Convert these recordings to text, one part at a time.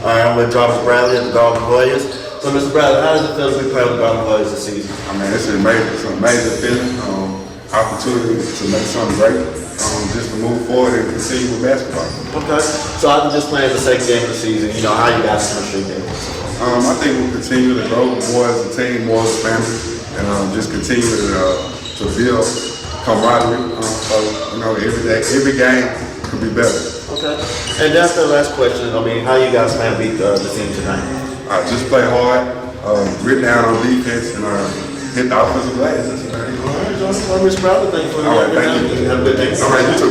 All right, I'm with Jarvis Bradley at the Garland Hoyas. So, Mr. Bradley, how does it feel to be playing with the Garland Hoyas this season? I mean, it's an amazing feeling, opportunity to make something great, just to move forward and continue with basketball. Okay. So, after just playing the second game of the season, how you guys chemistry there? I think we'll continue to grow more as a team, more as a family, and just continue to build camaraderie. Every game could be better. Okay. And that's the last question. How you guys plan to beat the team tonight? Just play hard, grit down on defense, and hit the offensive glass. That's about it. All right, John. Well, Mr. Bradley, thank you for the All right, thank you. Have a good day. All right, you too.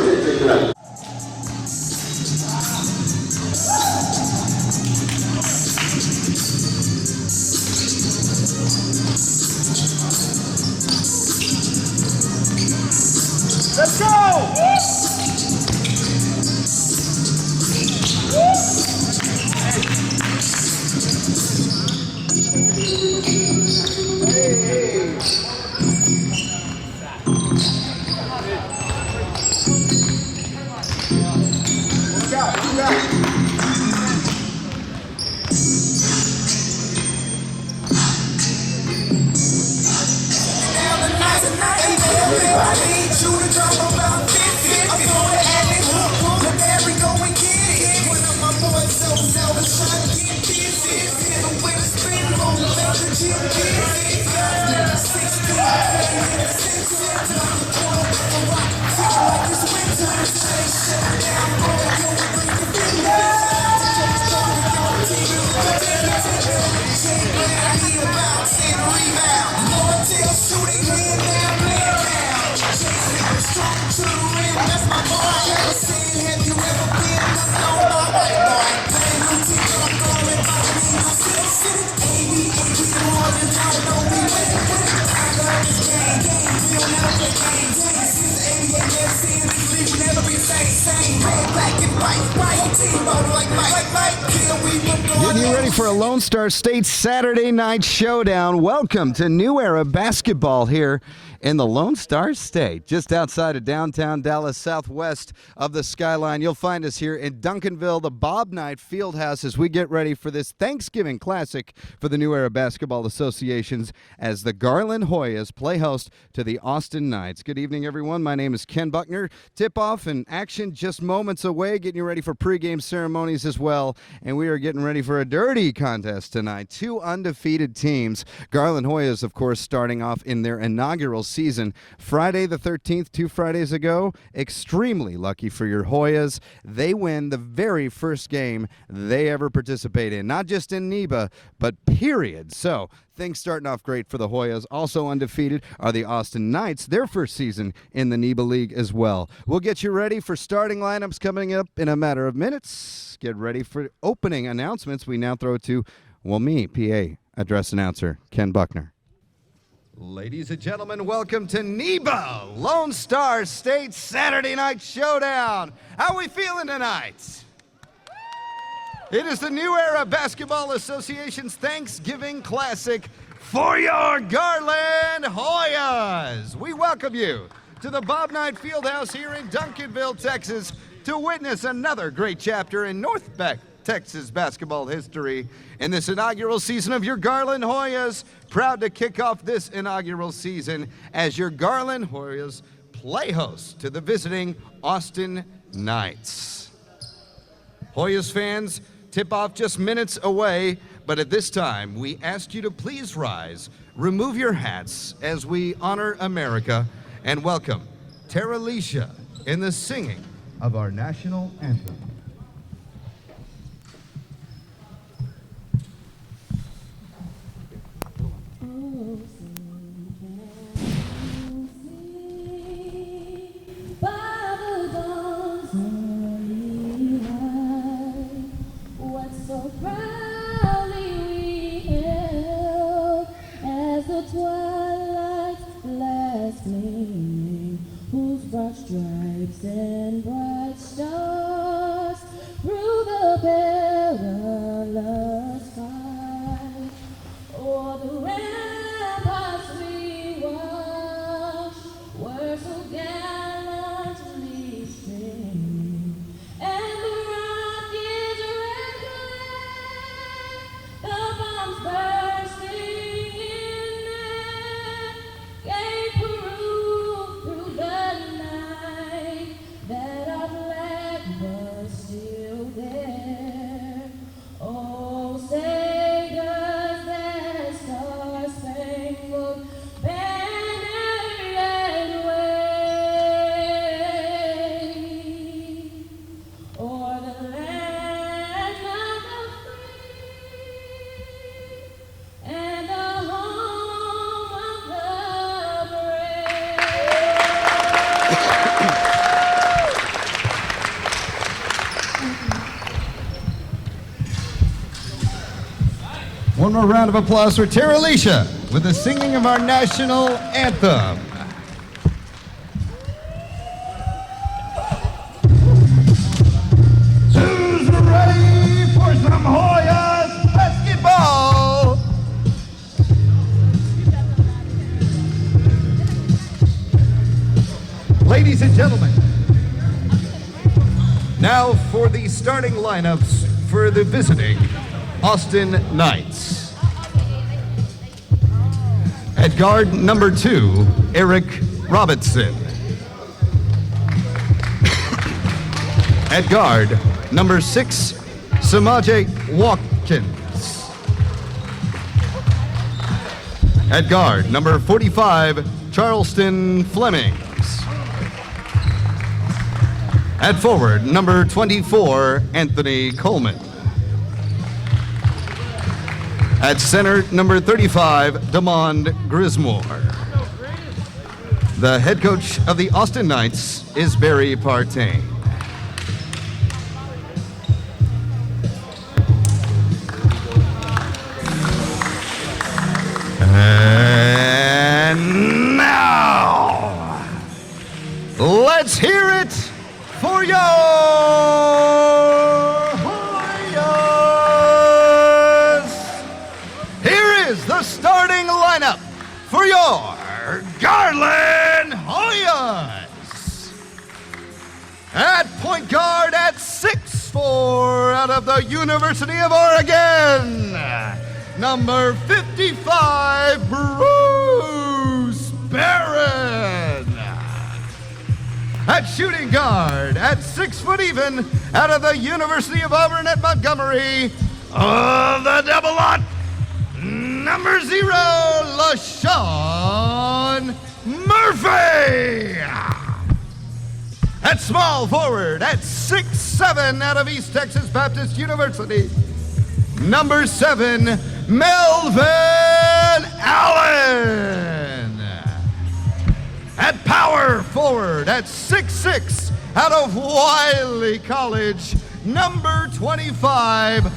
Let's go! Getting you ready for a Lone Star State Saturday night showdown. Welcome to New Era Basketball here in the Lone Star State, just outside of downtown Dallas, southwest of the skyline. You'll find us here in Duncanville, the Bob Knight Fieldhouse, as we get ready for this Thanksgiving Classic for the New Era Basketball Associations as the Garland Hoyas play host to the Austin Knights. Good evening, everyone. My name is Ken Buckner. Tip-off and action just moments away, getting you ready for pregame ceremonies as well, and we are getting ready for a dirty contest tonight. Two undefeated teams. Garland Hoyas, of course, starting off in their inaugural season Friday the 13th, 2 Fridays ago. Extremely lucky for your Hoyas. They win the very first game they ever participate in, not just in NEBA, but period. So things starting off great for the Hoyas. Also undefeated are the Austin Knights, their first season in the NEBA League as well. We'll get you ready for starting lineups coming up in a matter of minutes. Get ready for opening announcements. We now throw to, me, PA address announcer Ken Buckner. Ladies and gentlemen, welcome to NEBA, Lone Star State Saturday Night Showdown. How are we feeling tonight? It is the New Era Basketball Association's Thanksgiving Classic for your Garland Hoyas. We welcome you to the Bob Knight Fieldhouse here in Duncanville, Texas, to witness another great chapter in North Texas basketball history in this inaugural season of your Garland Hoyas. Proud to kick off this inaugural season as your Garland Hoyas play host to the visiting Austin Knights. Hoyas fans, tip-off just minutes away, but at this time, we ask you to please rise, remove your hats as we honor America, and welcome Tara Leisha in the singing of our national anthem. So proudly we hailed as the twilight's last gleaming, whose broad stripes and bright stars through the perilous fight. O'er the ramparts we watched were so gallantly streaming, and the rocket's red glare One more round of applause for Tara Alicia with the singing of our national anthem. Who's ready for some Hoyas basketball? Ladies and gentlemen, now for the starting lineups for the visiting Austin Knights. At guard number 2, Eric Robinson. At guard number 6, Samaje Watkins. At guard number 45, Charleston Flemings. At forward number 24, Anthony Coleman. At center, number 35, Damond Grismore. The head coach of the Austin Knights is Barry Partain. And now, let's hear it for your the starting lineup for your Garland Hoyas. At point guard at 6'4", out of the University of Oregon, number 55, Bruce Barron. At shooting guard at 6 foot even, out of the University of Auburn at Montgomery, the double lot, number 0, LaShawn Murphy. At small forward, at 6'7", out of East Texas Baptist University, number 7, Melvin Allen. At power forward, at 6'6", out of Wiley College, number 25,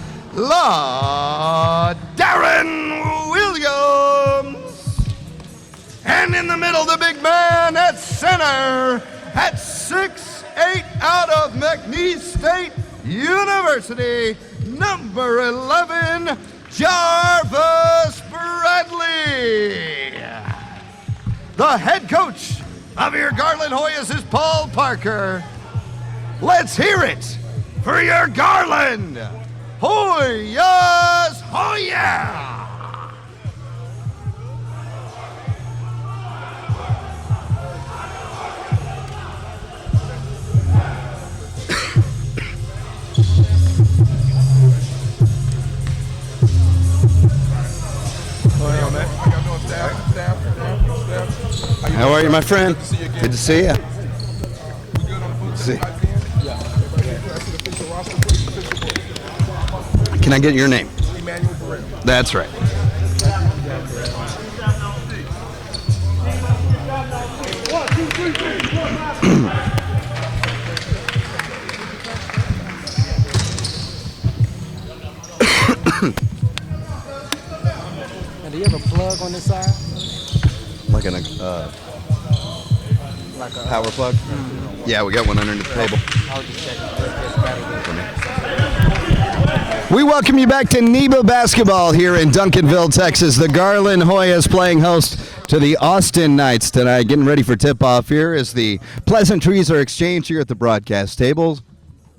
Darren Williams. And in the middle, the big man at center, at 6'8", out of McNeese State University, number 11, Jarvis Bradley. The head coach of your Garland Hoyas is Paul Parker. Let's hear it for your Garland Hoyas, Hoya! How are you, my friend? Good to see you. Good to see you. Can I get your name? That's right. Do you have a plug on this side? Like a power plug? Mm-hmm. Yeah, we got one underneath the table. I'll just check it. We welcome you back to NEBA basketball here in Duncanville, Texas. The Garland Hoyas playing host to the Austin Knights tonight. Getting ready for tip-off here as the pleasantries are exchanged here at the broadcast table.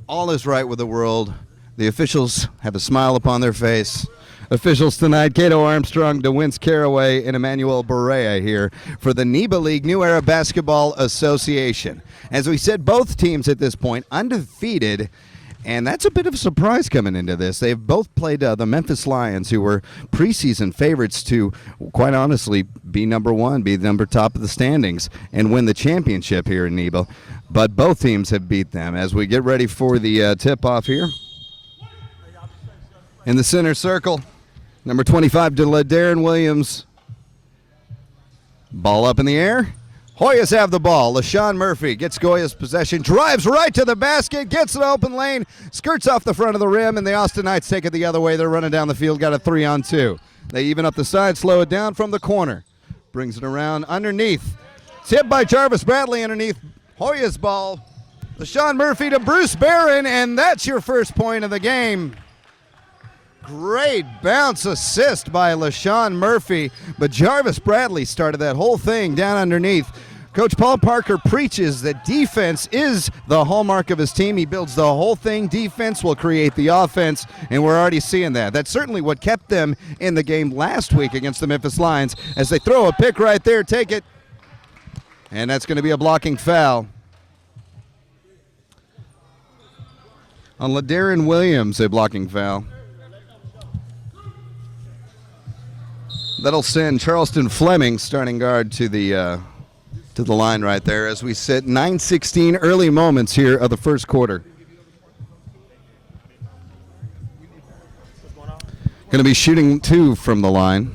All is right with the world. The officials have a smile upon their face. Officials tonight, Cato Armstrong, DeWince Caraway, and Emmanuel Berea here for the NEBA League New Era Basketball Association. As we said, both teams at this point undefeated, and that's a bit of a surprise coming into this. They've both played the Memphis Lions, who were preseason favorites to, quite honestly, be number one, be the number top of the standings, and win the championship here in NEBA. But both teams have beat them. As we get ready for the tip-off here, in the center circle, number 25, Darren Williams. Ball up in the air. Hoyas have the ball. LaShawn Murphy gets Goya's possession, drives right to the basket, gets an open lane, skirts off the front of the rim, and the Austin Knights take it the other way. They're running down the field, got a 3-on-2. They even up the side, slow it down from the corner. Brings it around underneath. Tipped by Jarvis Bradley underneath Hoyas' ball. LaShawn Murphy to Bruce Barron, and that's your first point of the game. Great bounce assist by LaShawn Murphy, but Jarvis Bradley started that whole thing down underneath. Coach Paul Parker preaches that defense is the hallmark of his team. He builds the whole thing. Defense will create the offense, and we're already seeing that. That's certainly what kept them in the game last week against the Memphis Lions as they throw a pick right there, take it, and that's going to be a blocking foul. On LaDarren Williams, a blocking foul. That'll send Charleston Fleming, starting guard, to the line right there as we sit 9:16 early moments here of the first quarter. Going to be shooting 2 from the line.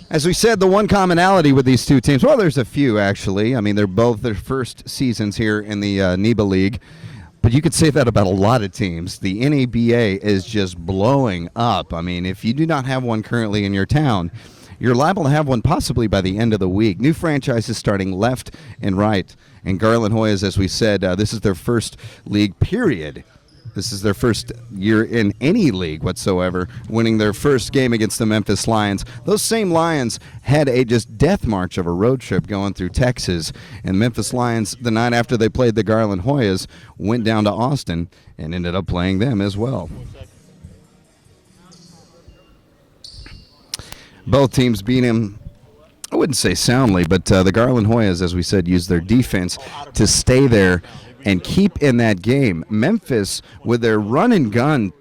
As we said, the one commonality with these two teams, well, there's a few actually. I mean, they're both their first seasons here in the NEBA League. But you could say that about a lot of teams. The NABA is just blowing up. I mean, if you do not have one currently in your town, you're liable to have one possibly by the end of the week. New franchises starting left and right. And Garland Hoyas, as we said, this is their first league period. This is their first year in any league whatsoever, winning their first game against the Memphis Lions. Those same Lions had a just death march of a road trip going through Texas. And Memphis Lions, the night after they played the Garland Hoyas, went down to Austin and ended up playing them as well. Both teams beat him, I wouldn't say soundly, but the Garland Hoyas, as we said, used their defense to stay there and keep in that game. Memphis, with their run and gun,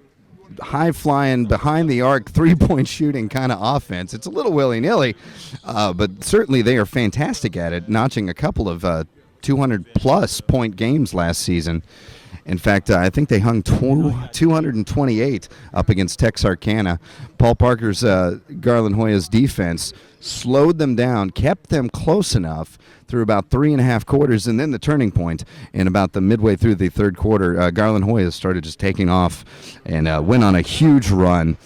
high-flying, behind-the-arc, three-point shooting kind of offense, it's a little willy-nilly, but certainly they are fantastic at it, notching a couple of 200-plus point games last season. In fact, I think they hung 228 up against Texarkana. Paul Parker's Garland Hoyas defense slowed them down, kept them close enough through about 3.5 quarters, and then the turning point in about the midway through the third quarter, Garland Hoyas started just taking off and went on a huge run.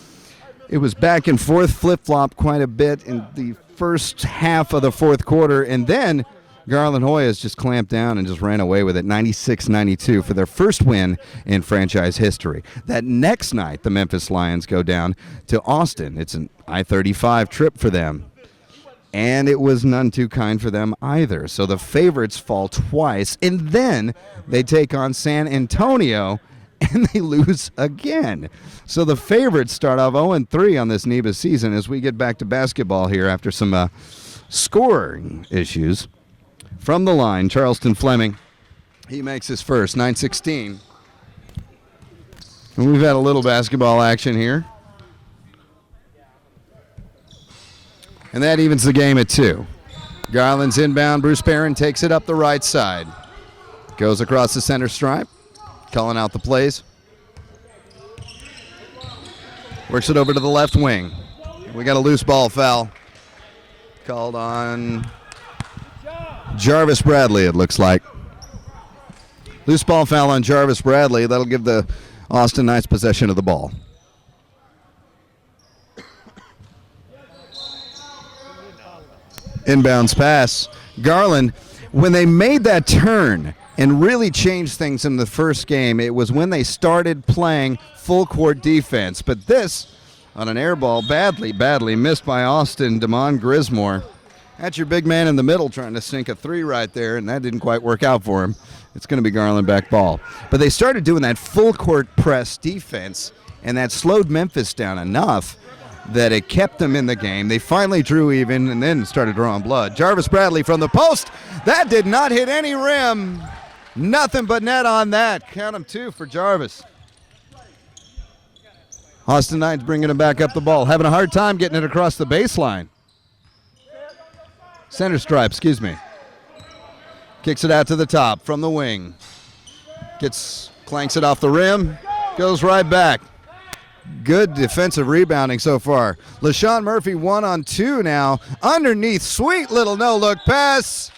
It was back and forth, flip-flop quite a bit in the first half of the fourth quarter, and then Garland Hoyas just clamped down and just ran away with it, 96-92 for their first win in franchise history. That next night, the Memphis Lions go down to Austin. It's an I-35 trip for them. And it was none too kind for them either. So the favorites fall twice, and then they take on San Antonio, and they lose again. So the favorites start off 0-3 on this NEBA season as we get back to basketball here after some scoring issues. From the line, Charleston Fleming. He makes his first, 9-16. And we've had a little basketball action here. And that evens the game at 2. Garland's inbound. Bruce Barron takes it up the right side. Goes across the center stripe, calling out the plays. Works it over to the left wing. We got a loose ball foul called on Jarvis Bradley, it looks like. Loose ball foul on Jarvis Bradley. That'll give the Austin Knights possession of the ball. Inbounds pass. Garland, when they made that turn and really changed things in the first game, it was when they started playing full court defense. But this, on an air ball, badly missed by Austin, Damon Grismore. That's your big man in the middle trying to sink a three right there, and that didn't quite work out for him. It's going to be Garland back ball. But they started doing that full court press defense, and that slowed Memphis down enough that it kept them in the game. They finally drew even and then started drawing blood. Jarvis Bradley from the post. That did not hit any rim. Nothing but net on that. Count them 2 for Jarvis. Austin Knights bringing him back up the ball. Having a hard time getting it across the baseline. Center stripe, excuse me. Kicks it out to the top from the wing. Clanks it off the rim. Goes right back. Good defensive rebounding so far. LaShawn Murphy 1-on-2 now. Underneath, sweet little no-look pass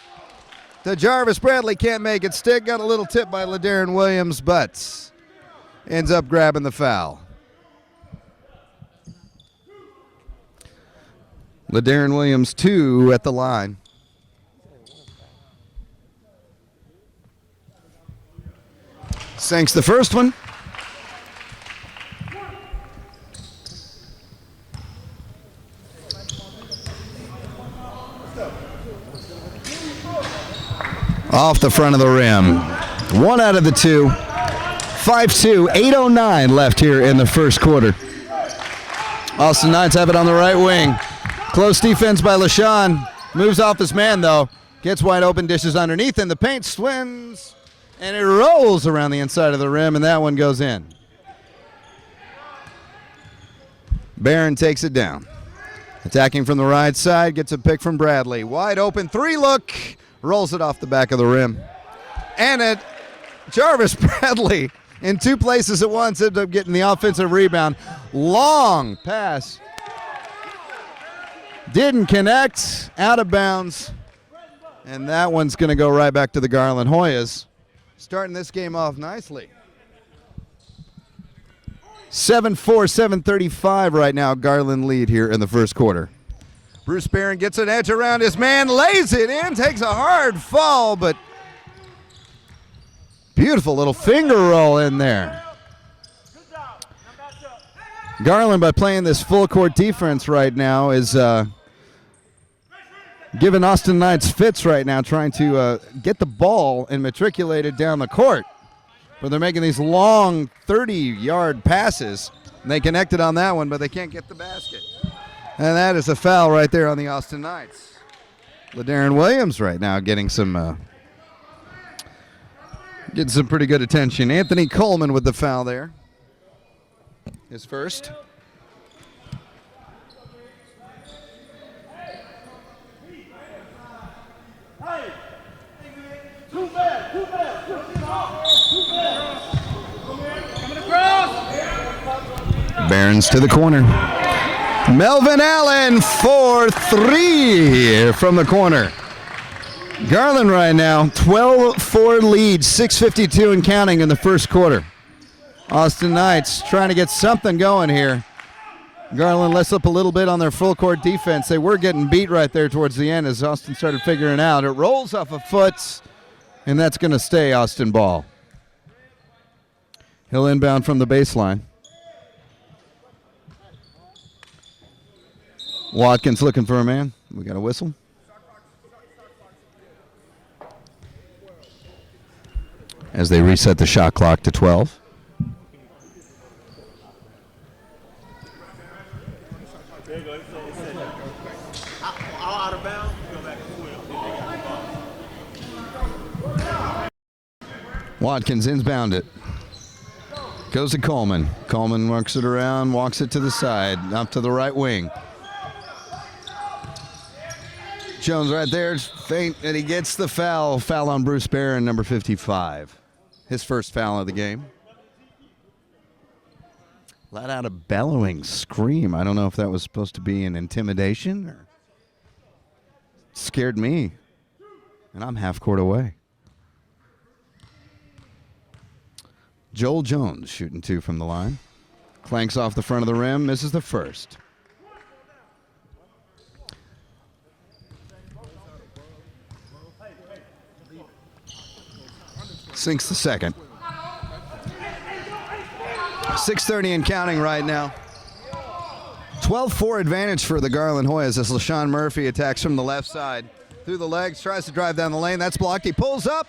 to Jarvis Bradley. Can't make it stick. Got a little tip by LaDarren Williams, but ends up grabbing the foul. LaDarren Williams 2 at the line. Sinks the first one. Off the front of the rim. 1 out of the 2. 5-2, 8:09 left here in the first quarter. Austin Knights have it on the right wing. Close defense by LaShawn. Moves off his man, though. Gets wide open, dishes underneath in the paint, swims, and it rolls around the inside of the rim, and that one goes in. Barron takes it down. Attacking from the right side, gets a pick from Bradley. Wide open, 3-look. Rolls it off the back of the rim. And Jarvis Bradley in 2 places at once ends up getting the offensive rebound. Long pass. Didn't connect. Out of bounds. And that one's going to go right back to the Garland Hoyas. Starting this game off nicely. 7-4, 7:35 right now. Garland lead here in the first quarter. Bruce Barron gets an edge around his man, lays it in, takes a hard fall, but beautiful little finger roll in there. Garland, by playing this full court defense right now, is giving Austin Knights fits right now, trying to get the ball and matriculate it down the court. But they're making these long 30-yard passes. And they connected on that one, but they can't get the basket. And that is a foul right there on the Austin Knights. LaDarren Williams right now getting some pretty good attention. Anthony Coleman with the foul there. His first. Barons to the corner. Melvin Allen for 3 from the corner. Garland right now, 12-4 lead, 6:52 and counting in the first quarter. Austin Knights trying to get something going here. Garland lets up a little bit on their full court defense. They were getting beat right there towards the end as Austin started figuring out. It rolls off a foot, and that's going to stay Austin ball. He'll inbound from the baseline. Watkins looking for a man. We got a whistle. As they reset the shot clock to 12. Out of bounds, go back to 12. Watkins inbound it. Goes to Coleman. Coleman works it around, walks it to the side, up to the right wing. Jones right there, faint, and he gets the foul. Foul on Bruce Barron, number 55. His first foul of the game. Let out a bellowing scream. I don't know if that was supposed to be an intimidation or scared me. And I'm half court away. Joel Jones shooting 2 from the line. Clanks off the front of the rim, misses the first. Sinks the second. 6:30 and counting right now. 12-4 advantage for the Garland Hoyas as LaShawn Murphy attacks from the left side. Through the legs, tries to drive down the lane. That's blocked. He pulls up,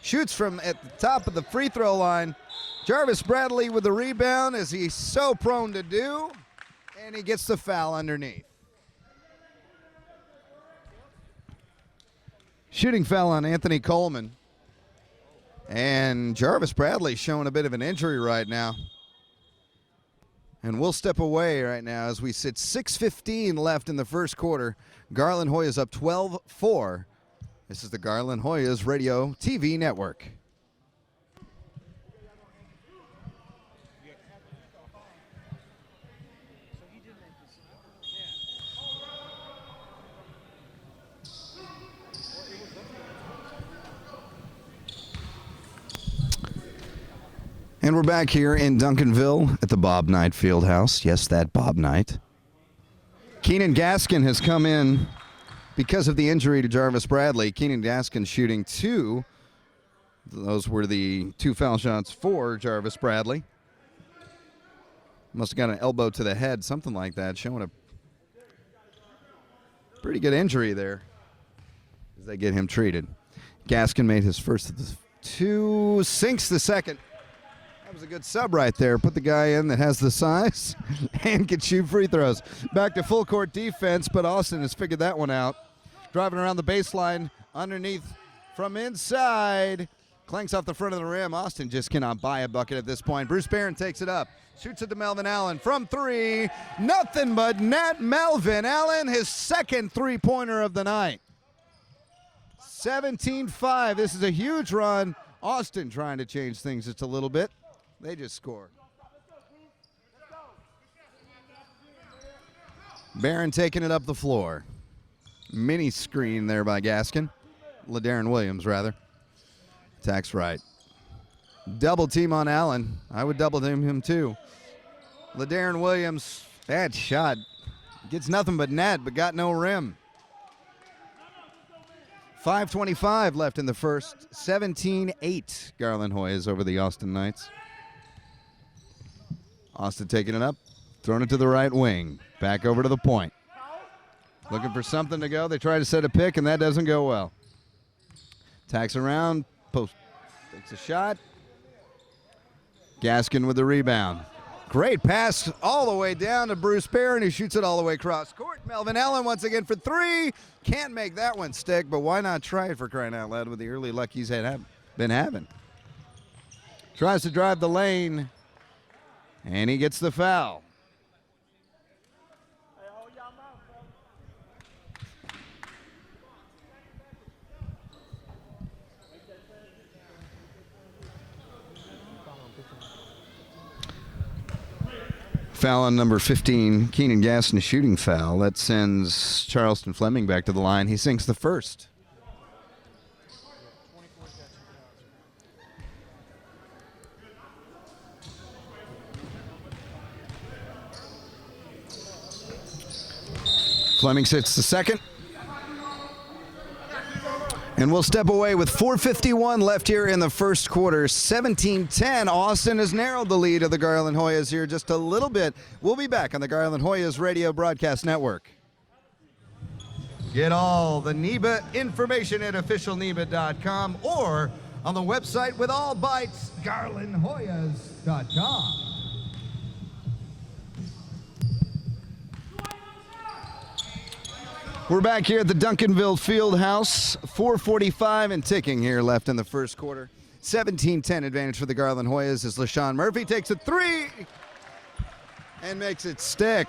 shoots from at the top of the free throw line. Jarvis Bradley with the rebound, as he's so prone to do, and he gets the foul underneath. Shooting foul on Anthony Coleman. And Jarvis Bradley showing a bit of an injury right now. And we'll step away right now as we sit 6:15 left in the first quarter. Garland Hoyas up 12-4. This is the Garland Hoyas Radio TV Network. And we're back here in Duncanville at the Bob Knight Fieldhouse. Yes, that Bob Knight. Keenan Gaskin has come in because of the injury to Jarvis Bradley. Keenan Gaskin shooting 2. Those were the 2 foul shots for Jarvis Bradley. Must have got an elbow to the head, something like that, showing a pretty good injury there as they get him treated. Gaskin made his first of the 2, sinks the second. That was a good sub right there. Put the guy in that has the size and can shoot free throws. Back to full court defense, but Austin has figured that one out. Driving around the baseline, underneath from inside. Clanks off the front of the rim. Austin just cannot buy a bucket at this point. Bruce Barron takes it up. Shoots it to Melvin Allen from 3. Nothing but net. Melvin Allen, his second three-pointer of the night. 17-5. This is a huge run. Austin trying to change things just a little bit. They just score. Barron taking it up the floor. Mini screen there by Gaskin. LaDarren Williams, rather. Attacks right. Double team on Allen. I would double team him too. LaDarren Williams, bad shot. Gets nothing but net, but got no rim. 5:25 left in the first. 17-8 Garland Hoyas over the Austin Knights. Austin taking it up, throwing it to the right wing. Back over to the point. Looking for something to go. They try to set a pick, and that doesn't go well. Tacks around, post, takes a shot. Gaskin with the rebound. Great pass all the way down to Bruce Barron, who shoots it all the way across court. Melvin Allen once again for 3. Can't make that one stick, but why not try it for crying out loud with the early luck he's been having. Tries to drive the lane, and he gets the foul. Foul on number 15, Keenan Gaskin, a shooting foul. That sends Charleston Fleming back to the line. He sinks the first. Fleming sits the second. And we'll step away with 4:51 left here in the first quarter. 17-10. Austin has narrowed the lead of the Garland Hoyas here just a little bit. We'll be back on the Garland Hoyas Radio Broadcast Network. Get all the NEBA information at officialneba.com or on the website with all bites, garlandhoyas.com. We're back here at the Duncanville Fieldhouse. 4:45 and ticking here left in the first quarter. 17-10 advantage for the Garland Hoyas as LaShawn Murphy takes a 3 and makes it stick.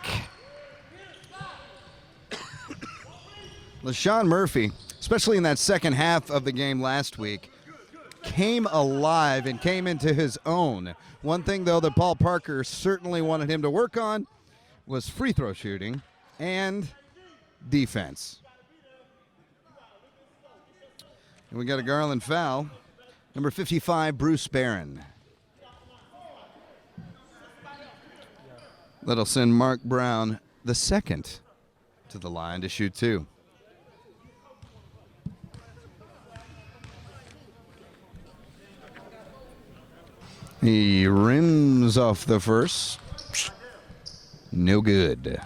LaShawn Murphy, especially in that second half of the game last week, came alive and came into his own. One thing, though, that Paul Parker certainly wanted him to work on was free throw shooting and defense. And we got a Garland foul. Number 55, Bruce Barron. That'll send Mark Brown, the second, to the line to shoot 2. He rims off the first. No good.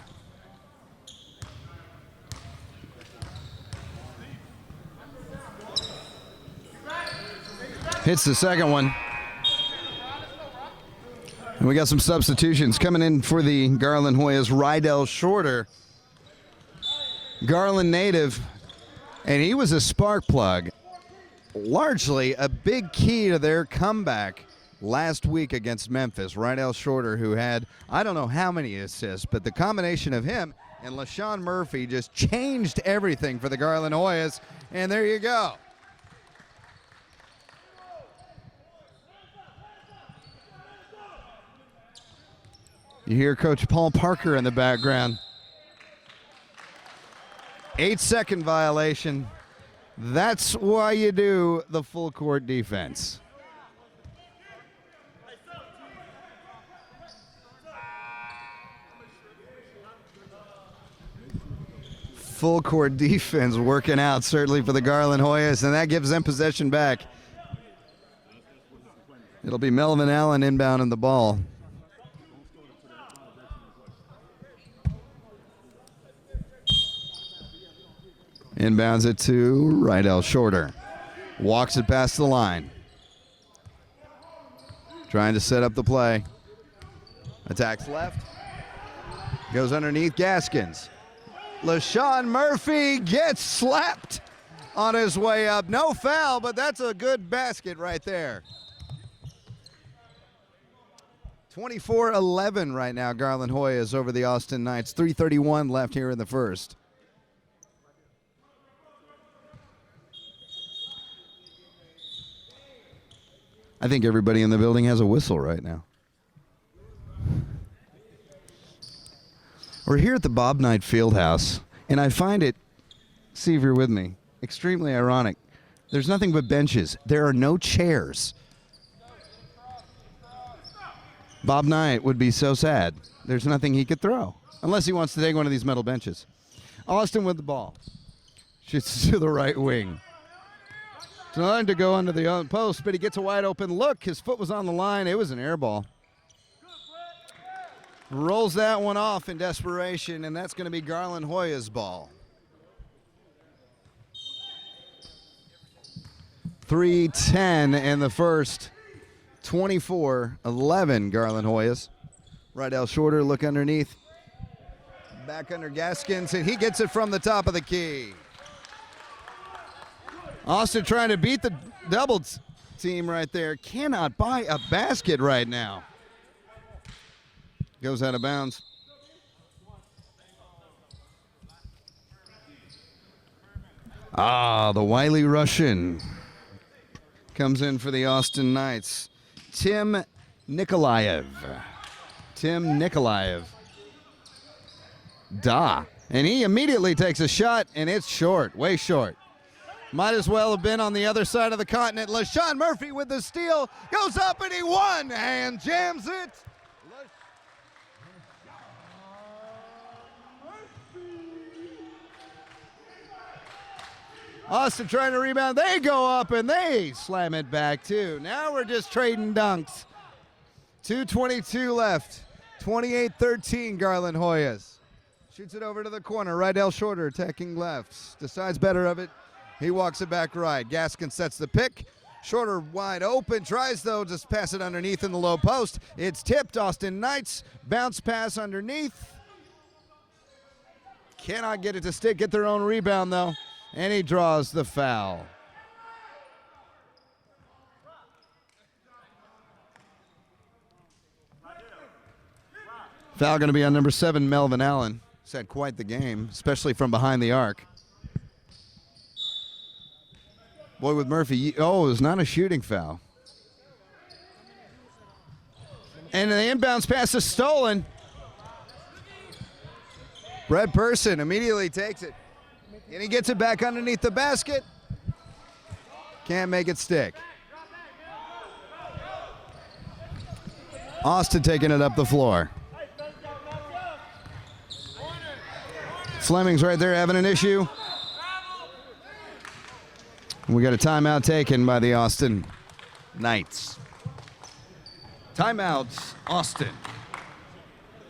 Hits the second one. And we got some substitutions coming in for the Garland Hoyas. Rydell Shorter, Garland native, and he was a spark plug. Largely a big key to their comeback last week against Memphis. Rydell Shorter, who had, I don't know how many assists, but the combination of him and LaShawn Murphy just changed everything for the Garland Hoyas. And there you go. You hear Coach Paul Parker in the background. 8-second violation. That's why you do the full court defense. full court defense working out, certainly for the Garland Hoyas, and that gives them possession back. It'll be Melvin Allen inbounding the ball. Inbounds it to Rydell Shorter. Walks it past the line. Trying to set up the play. Attacks left. Goes underneath Gaskins. LaShawn Murphy gets slapped on his way up. No foul, but that's a good basket right there. 24-11 right now, Garland Hoyas over the Austin Knights. 3:31 left here in the first. I think everybody in the building has a whistle right now. We're here at the Bob Knight Fieldhouse, and I find it, see if you're with me, extremely ironic. There's nothing but benches. There are no chairs. Bob Knight would be so sad. There's nothing he could throw, unless he wants to take one of these metal benches. Austin with the ball. Shoots to the right wing. Trying to go under the post, but he gets a wide open look. His foot was on the line. It was an air ball. Rolls that one off in desperation, and that's going to be Garland Hoya's ball. 3:10 in the first. 24-11 Garland Hoyas. Rydell Shorter, look underneath. Back under Gaskins, and he gets it from the top of the key. Austin trying to beat the double team right there. Cannot buy a basket right now. Goes out of bounds. The wily Russian comes in for the Austin Knights. Tim Nikolaev. And he immediately takes a shot, and it's short, way short. Might as well have been on the other side of the continent. LaShawn Murphy with the steal. Goes up and he one-hand jams it. Austin trying to rebound. They go up and they slam it back too. Now we're just trading dunks. 2:22 left. 28-13 Garland Hoyas. Shoots it over to the corner. Rydell Shorter attacking left. Decides better of it. He walks it back right. Gaskin sets the pick. Shorter wide open. Tries, though, to pass it underneath in the low post. It's tipped. Austin Knights. Bounce pass underneath. Cannot get it to stick. Get their own rebound, though. And he draws the foul. Foul going to be on number 7, Melvin Allen. He's had quite the game, especially from behind the arc. Boy, with Murphy, it was not a shooting foul. And the inbounds pass is stolen. Brett Person immediately takes it. And he gets it back underneath the basket. Can't make it stick. Austin taking it up the floor. Fleming's right there having an issue. We got a timeout taken by the Austin Knights. Timeouts, Austin.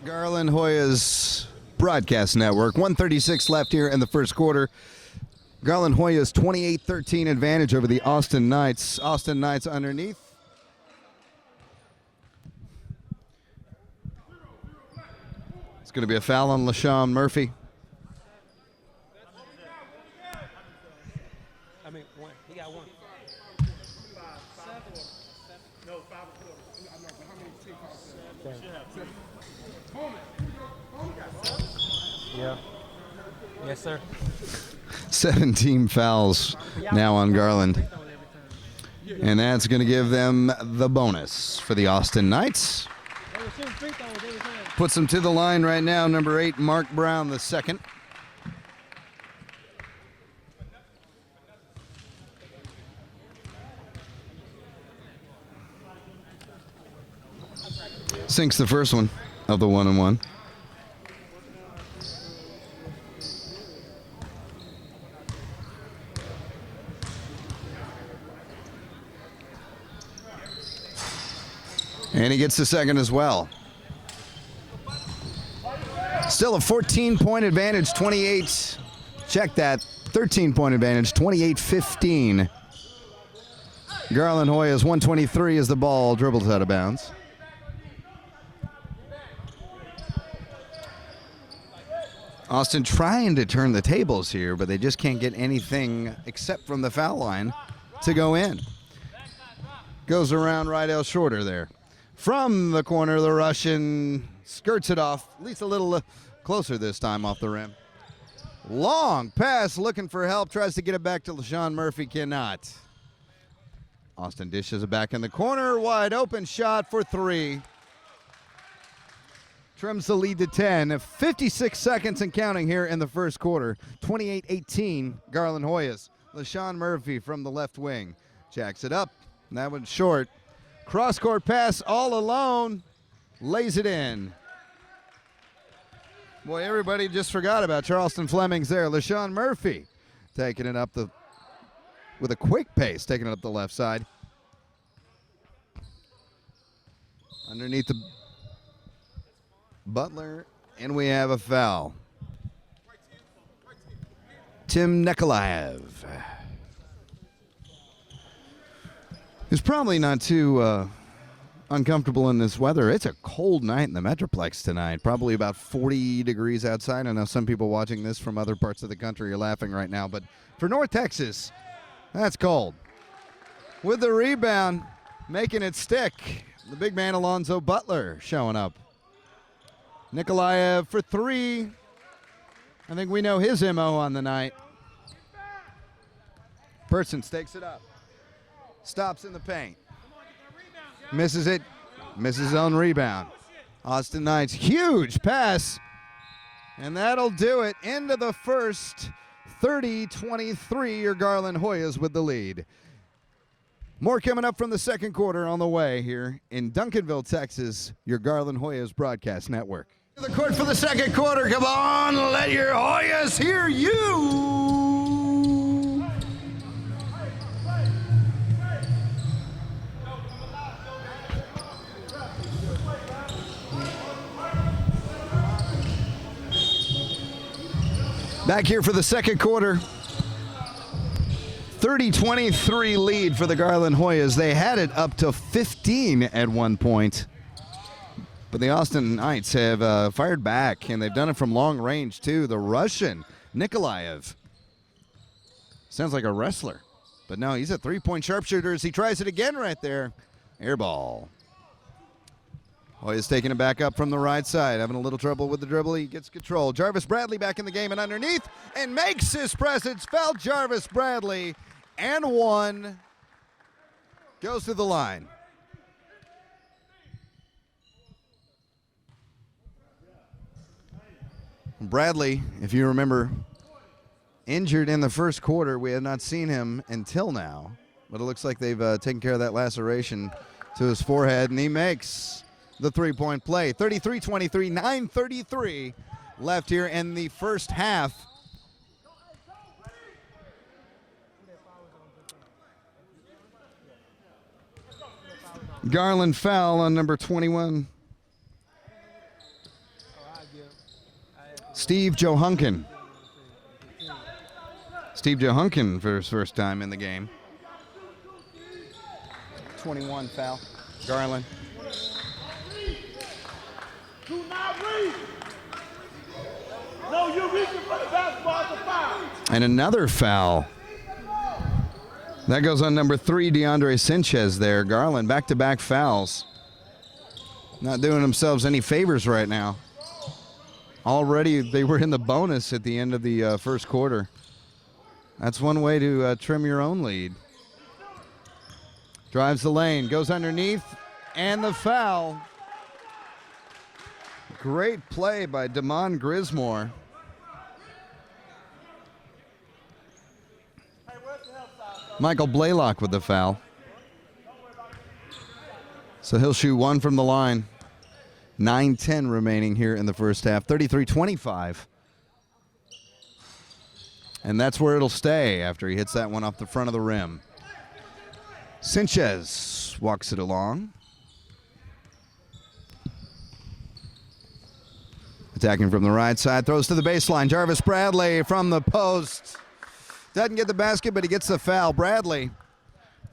Garland Hoyas Broadcast Network. 1:36 left here in the first quarter. Garland Hoyas 28-13 advantage over the Austin Knights. Austin Knights underneath. It's going to be a foul on LaShawn Murphy. One. He got one. Yeah. Yes, sir. 17 fouls now on Garland. And that's going to give them the bonus for the Austin Knights. Puts them to the line right now, number 8, Mark Brown, the second. Sinks the first one of the 1-and-1. And he gets the second as well. Still a 14-point advantage, 28. Check that, 13-point advantage, 28-15. Garland Hoyas 123 as the ball dribbles out of bounds. Austin trying to turn the tables here, but they just can't get anything except from the foul line to go in. Goes around Rydell Shorter there. From the corner, the Russian skirts it off, at least a little closer this time off the rim. Long pass, looking for help, tries to get it back to LaShawn Murphy, cannot. Austin dishes it back in the corner, wide open shot for three. Trims the lead to 10. 56 seconds and counting here in the first quarter. 28-18, Garland Hoyas. LaShawn Murphy from the left wing. Jacks it up, and that one's short. Cross-court pass all alone. Lays it in. Boy, everybody just forgot about Charleston Fleming's there. LaShawn Murphy taking it up with a quick pace, taking it up the left side. Underneath the Butler, and we have a foul. Tim Nikolaev. He's probably not too uncomfortable in this weather. It's a cold night in the Metroplex tonight. Probably about 40 degrees outside. I know some people watching this from other parts of the country are laughing right now, but for North Texas, that's cold. With the rebound, making it stick, the big man Alonzo Butler showing up. Nikolaev for three. I think we know his MO on the night. Person takes it up. Stops in the paint. Misses it. Misses his own rebound. Austin Knights, huge pass. And that'll do it. Into the first. 30-23, your Garland Hoyas with the lead. More coming up from the second quarter on the way here in Duncanville, Texas, your Garland Hoyas broadcast network. The court for the second quarter. Come on, let your Hoyas hear you. Back here for the second quarter. 30-23 lead for the Garland Hoyas. They had it up to 15 at one point. But the Austin Knights have fired back, and they've done it from long range, too. The Russian, Nikolaev. Sounds like a wrestler. But no, he's a three-point sharpshooter as he tries it again right there. Air ball. Hoyas taking it back up from the right side, having a little trouble with the dribble. He gets control. Jarvis Bradley back in the game and underneath, and makes his presence felt. Jarvis Bradley, and one. Goes to the line. Bradley, if you remember, injured in the first quarter. We have not seen him until now, but it looks like they've taken care of that laceration to his forehead, and he makes the three-point play. 33-23, 9:33 left here in the first half. Garland foul on number 21. Steve Johunkin. Steve Johunkin for his first time in the game. 21 foul. Garland. Do not reach. No, you're reaching for the basketball. It's a foul. And another foul. That goes on number 3, DeAndre Sanchez there. Garland, back-to-back fouls. Not doing themselves any favors right now. Already they were in the bonus at the end of the first quarter. That's one way to trim your own lead. Drives the lane, goes underneath, and the foul. Great play by Damon Grismore. Michael Blaylock with the foul. So he'll shoot one from the line. 9:10 remaining here in the first half. 33-25. And that's where it'll stay after he hits that one off the front of the rim. Sanchez walks it along. Attacking from the right side, throws to the baseline. Jarvis Bradley from the post. Doesn't get the basket, but he gets the foul. Bradley.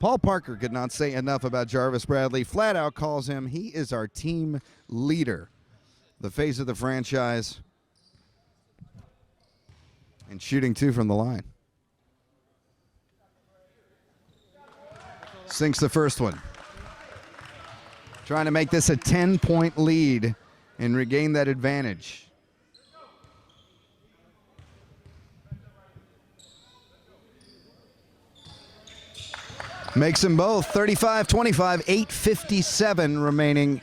Paul Parker could not say enough about Jarvis Bradley. Flat out calls him, he is our team leader. The face of the franchise. And shooting 2 from the line. Sinks the first one. Trying to make this a 10-point lead and regain that advantage. Makes them both 35-25, 8:57 remaining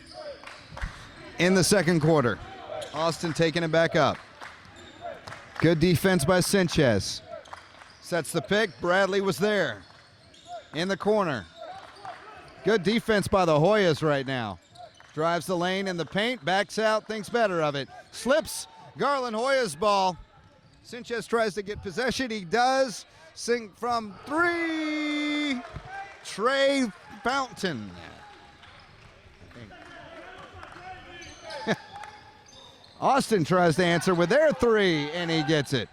in the second quarter. Austin taking it back up. Good defense by Sanchez. Sets the pick. Bradley was there in the corner. Good defense by the Hoyas right now. Drives the lane in the paint, backs out, thinks better of it. Slips, Garland Hoyas ball. Sanchez tries to get possession, he does. Sink from 3, Trey Fountain. Austin tries to answer with their 3, and he gets it.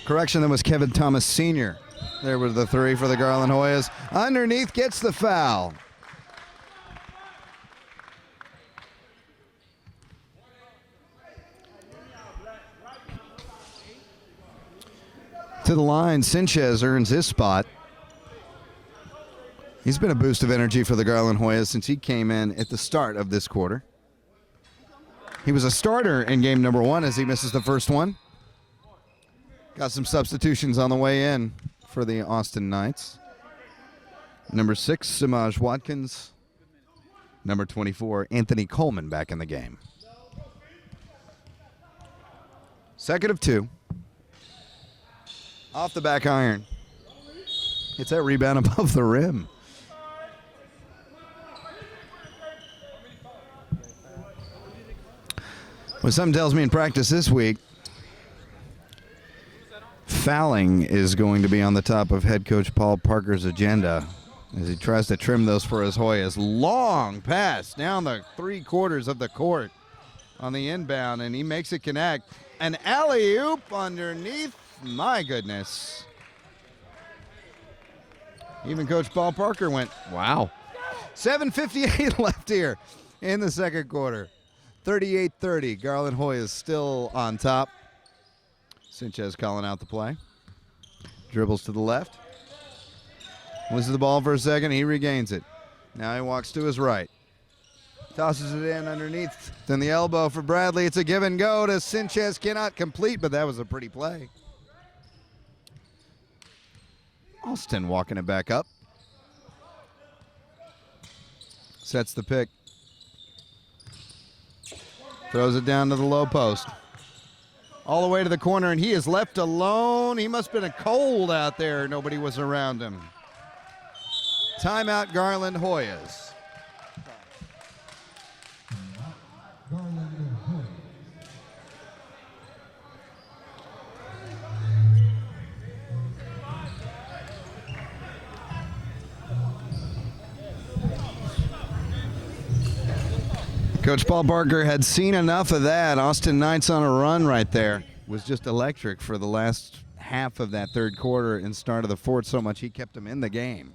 Correction, that was Kevin Thomas Sr. There was the 3 for the Garland Hoyas. Underneath gets the foul. To the line, Sanchez earns his spot. He's been a boost of energy for the Garland Hoyas since he came in at the start of this quarter. He was a starter in game number 1 as he misses the first one. Got some substitutions on the way in for the Austin Knights. Number 6, Samaj Watkins. Number 24, Anthony Coleman back in the game. Second of 2. Off the back iron. It's that rebound above the rim. Well, something tells me in practice this week, fouling is going to be on the top of head coach Paul Parker's agenda as he tries to trim those for his Hoyas. Long pass down the 3/4 of the court on the inbound, and he makes it connect. An alley-oop underneath. My goodness. Even Coach Paul Parker went, wow. 7:58 left here in the second quarter. 38-30. Garland Hoyas still on top. Sanchez calling out the play. Dribbles to the left. Loses the ball for a second. He regains it. Now he walks to his right. Tosses it in underneath. Then the elbow for Bradley. It's a give and go to Sanchez. Cannot complete, but that was a pretty play. Austin walking it back up. Sets the pick. Throws it down to the low post. All the way to the corner, and he is left alone. He must have been cold out there. Nobody was around him. Timeout, Garland Hoyas. Coach Paul Parker had seen enough of that. Austin Knights on a run right there. Was just electric for the last half of that third quarter and start of the fourth, so much he kept them in the game.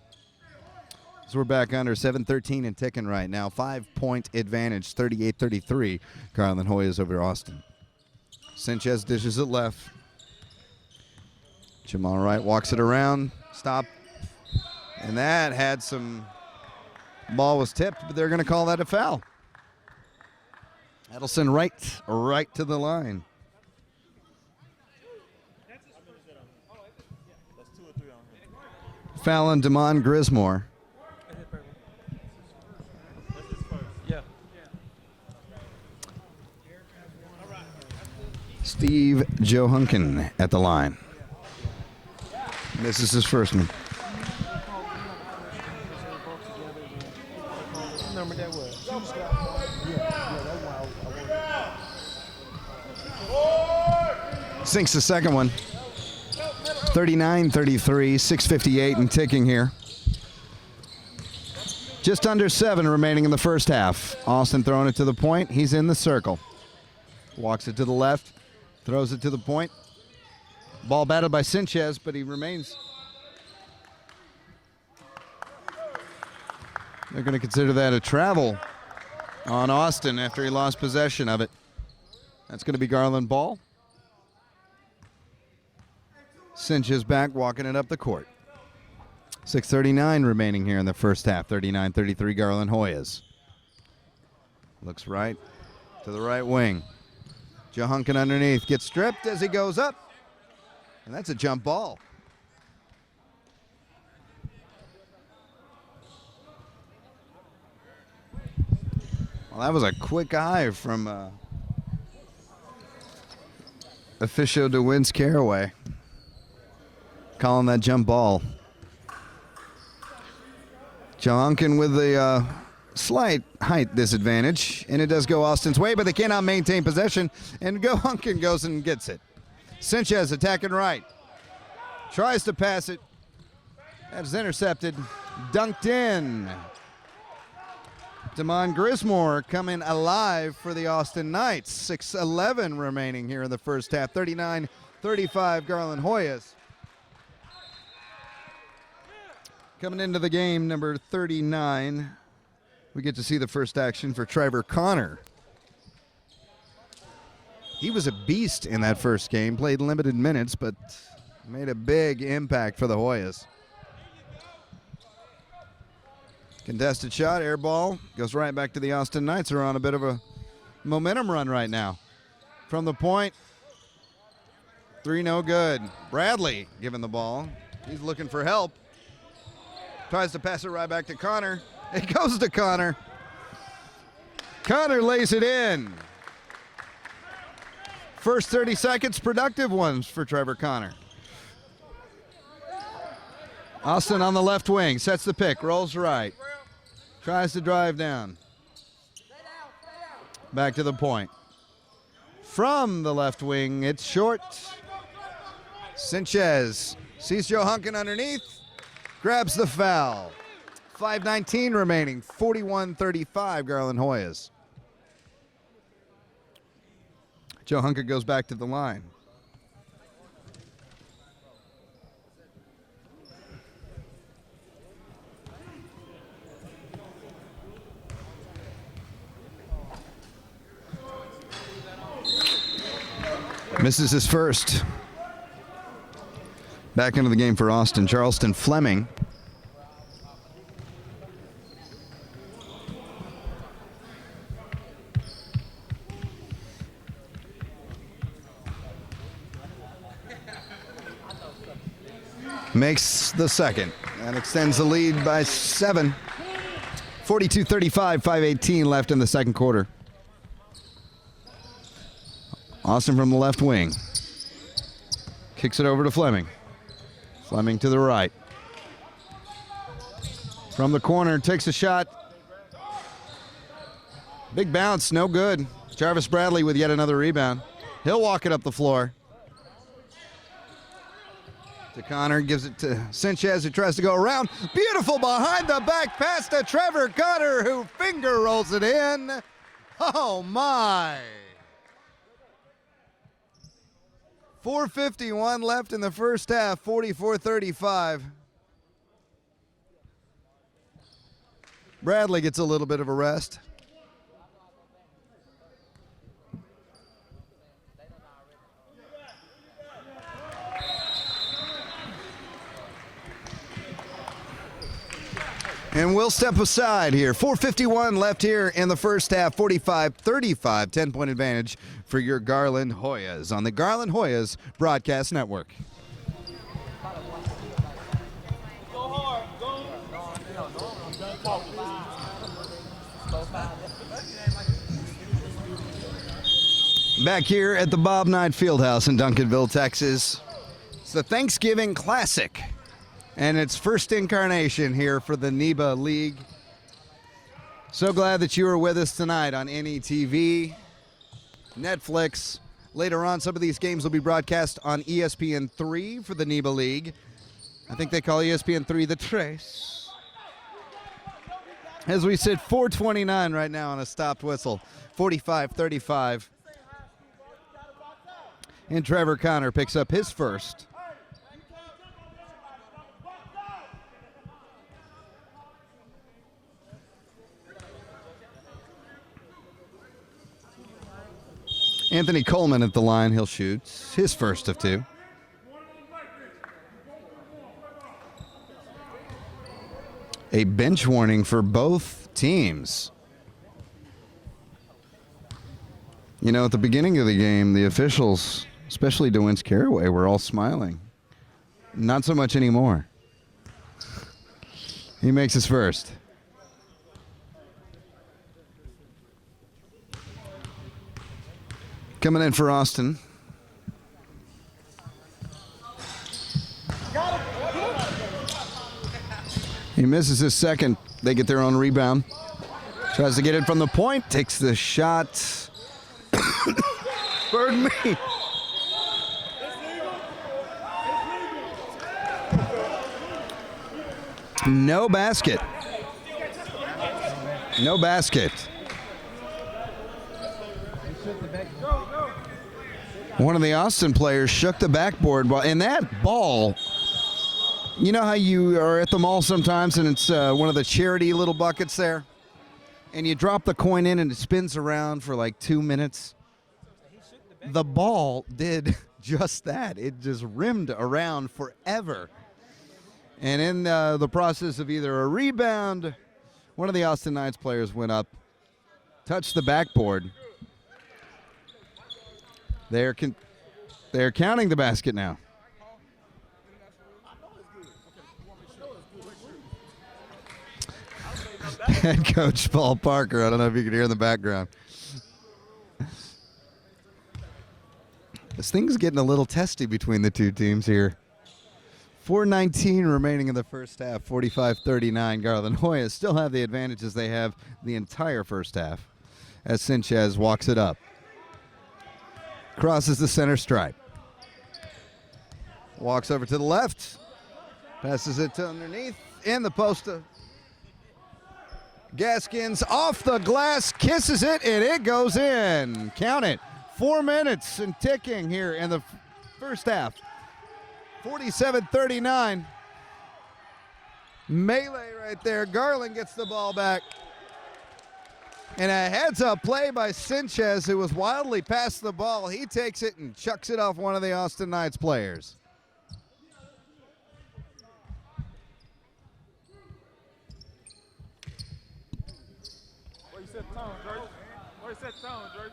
So we're back under 7:13 and ticking right now. 5-point advantage, 38-33. Garland Hoyas over Austin. Sanchez dishes it left. Jamal Wright walks it around. Stop. And that had some, ball was tipped, but they're going to call that a foul. Edelson right to the line. Foul on Damon Grismore. Steve Johunkin at the line. This is his first one. Sinks the second one. 39-33, 6:58 and ticking here. Just under 7 remaining in the first half. Austin throwing it to the point. He's in the circle. Walks it to the left. Throws it to the point. Ball batted by Sanchez, but he remains. They're going to consider that a travel on Austin after he lost possession of it. That's going to be Garland ball. Sanchez back, walking it up the court. 6:39 remaining here in the first half. 39-33 Garland Hoyas. Looks right to the right wing. Johunkin underneath. Gets stripped as he goes up. And that's a jump ball. Well, that was a quick eye from official DeWince Caraway. Calling that jump ball. Johunkin with the slight height disadvantage, and it does go Austin's way, but they cannot maintain possession, and Johunkin goes and gets it. Sanchez attacking right. Tries to pass it. That's intercepted. Dunked in. Damon Grismore coming alive for the Austin Knights. 6:11 remaining here in the first half. 39-35 Garland Hoyas. Coming into the game, number 39. We get to see the first action for Trevor Connor. He was a beast in that first game, played limited minutes, but made a big impact for the Hoyas. Contested shot, air ball, goes right back to the Austin Knights, who are on a bit of a momentum run right now. From the point, 3 no good. Bradley giving the ball. He's looking for help. Tries to pass it right back to Connor. It goes to Connor. Connor lays it in. First 30 seconds, productive ones for Trevor Connor. Austin on the left wing, sets the pick, rolls right. Tries to drive down. Back to the point. From the left wing, it's short. Sanchez sees Johunkin underneath, grabs the foul. 5:19 remaining, 41-35 Garland Hoyas. Johunkin goes back to the line. Misses his first. Back into the game for Austin. Charleston Fleming. Makes the second and extends the lead by 7. 42-35, 5:18 left in the second quarter. Austin from the left wing. Kicks it over to Fleming. Fleming to the right. From the corner, takes a shot. Big bounce, no good. Jarvis Bradley with yet another rebound. He'll walk it up the floor. To Connor, gives it to Sanchez, who tries to go around. Beautiful behind the back pass to Trevor Connor, who finger rolls it in. Oh my. 4:51 left in the first half, 44-35. Bradley gets a little bit of a rest. And we'll step aside here. 4:51 left here in the first half, 45-35, 10-point advantage for your Garland Hoyas on the Garland Hoyas Broadcast Network. Back here at the Bob Knight Fieldhouse in Duncanville, Texas. It's the Thanksgiving Classic. And its first incarnation here for the NEBA League. So glad that you are with us tonight on NETV, Netflix. Later on, some of these games will be broadcast on ESPN3 for the NEBA League. I think they call ESPN3 the Trace. As we sit 4:29 right now on a stopped whistle, 45-35. And Trevor Connor picks up his first. Anthony Coleman at the line. He'll shoot his first of two. A bench warning for both teams. You know, at the beginning of the game, the officials, especially DeWince Carraway, were all smiling. Not so much anymore. He makes his first. Coming in for Austin. He misses his second. They get their own rebound. Tries to get it from the point. Takes the shot. Pardon me. No basket. No basket. One of the Austin players shook the backboard while, and that ball, you know how you are at the mall sometimes and it's one of the charity little buckets there? And you drop the coin in and it spins around for like 2 minutes? The ball did just that. It just rimmed around forever. And in the process of either a rebound, one of the Austin Knights players went up, touched the backboard. They're counting the basket now. Head coach Paul Parker. I don't know if you can hear in the background. This thing's getting a little testy between the two teams here. 4:19 remaining in the first half. 45-39. Garland Hoyas still have the advantages they have the entire first half as Sanchez walks it up. Crosses the center stripe. Walks over to the left. Passes it to underneath. In the post. Gaskins off the glass. Kisses it, and it goes in. Count it. 4 minutes and ticking here in the first half. 47-39. Melee right there. Garland gets the ball back. And a heads-up play by Sanchez, who was wildly past the ball. He takes it and chucks it off one of the Austin Knights players. Where you set the tone, Drake? Where you set the tone, Drake?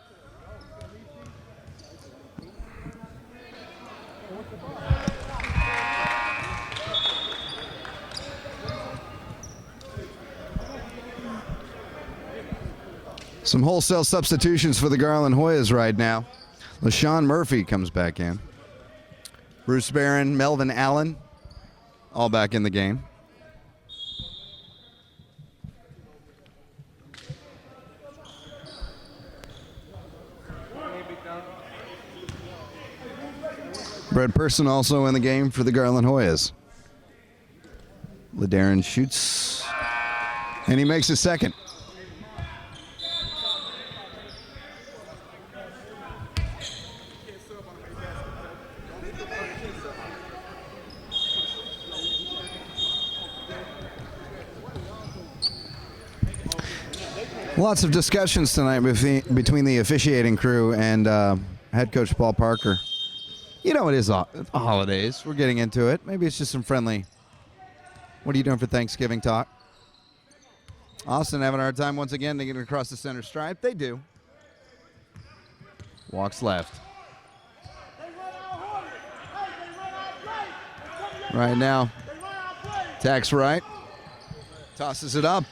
Some wholesale substitutions for the Garland Hoyas right now. LaShawn Murphy comes back in. Bruce Barron, Melvin Allen, all back in the game. Brett Person also in the game for the Garland Hoyas. LeDarren shoots, and he makes his second. Lots of discussions tonight between the officiating crew and head coach Paul Parker. You know, it is holidays. We're getting into it. Maybe it's just some friendly, what are you doing for Thanksgiving talk? Austin having a hard time once again to get across the center stripe. They do. Walks left. Right now. Tacks right. Tosses it up.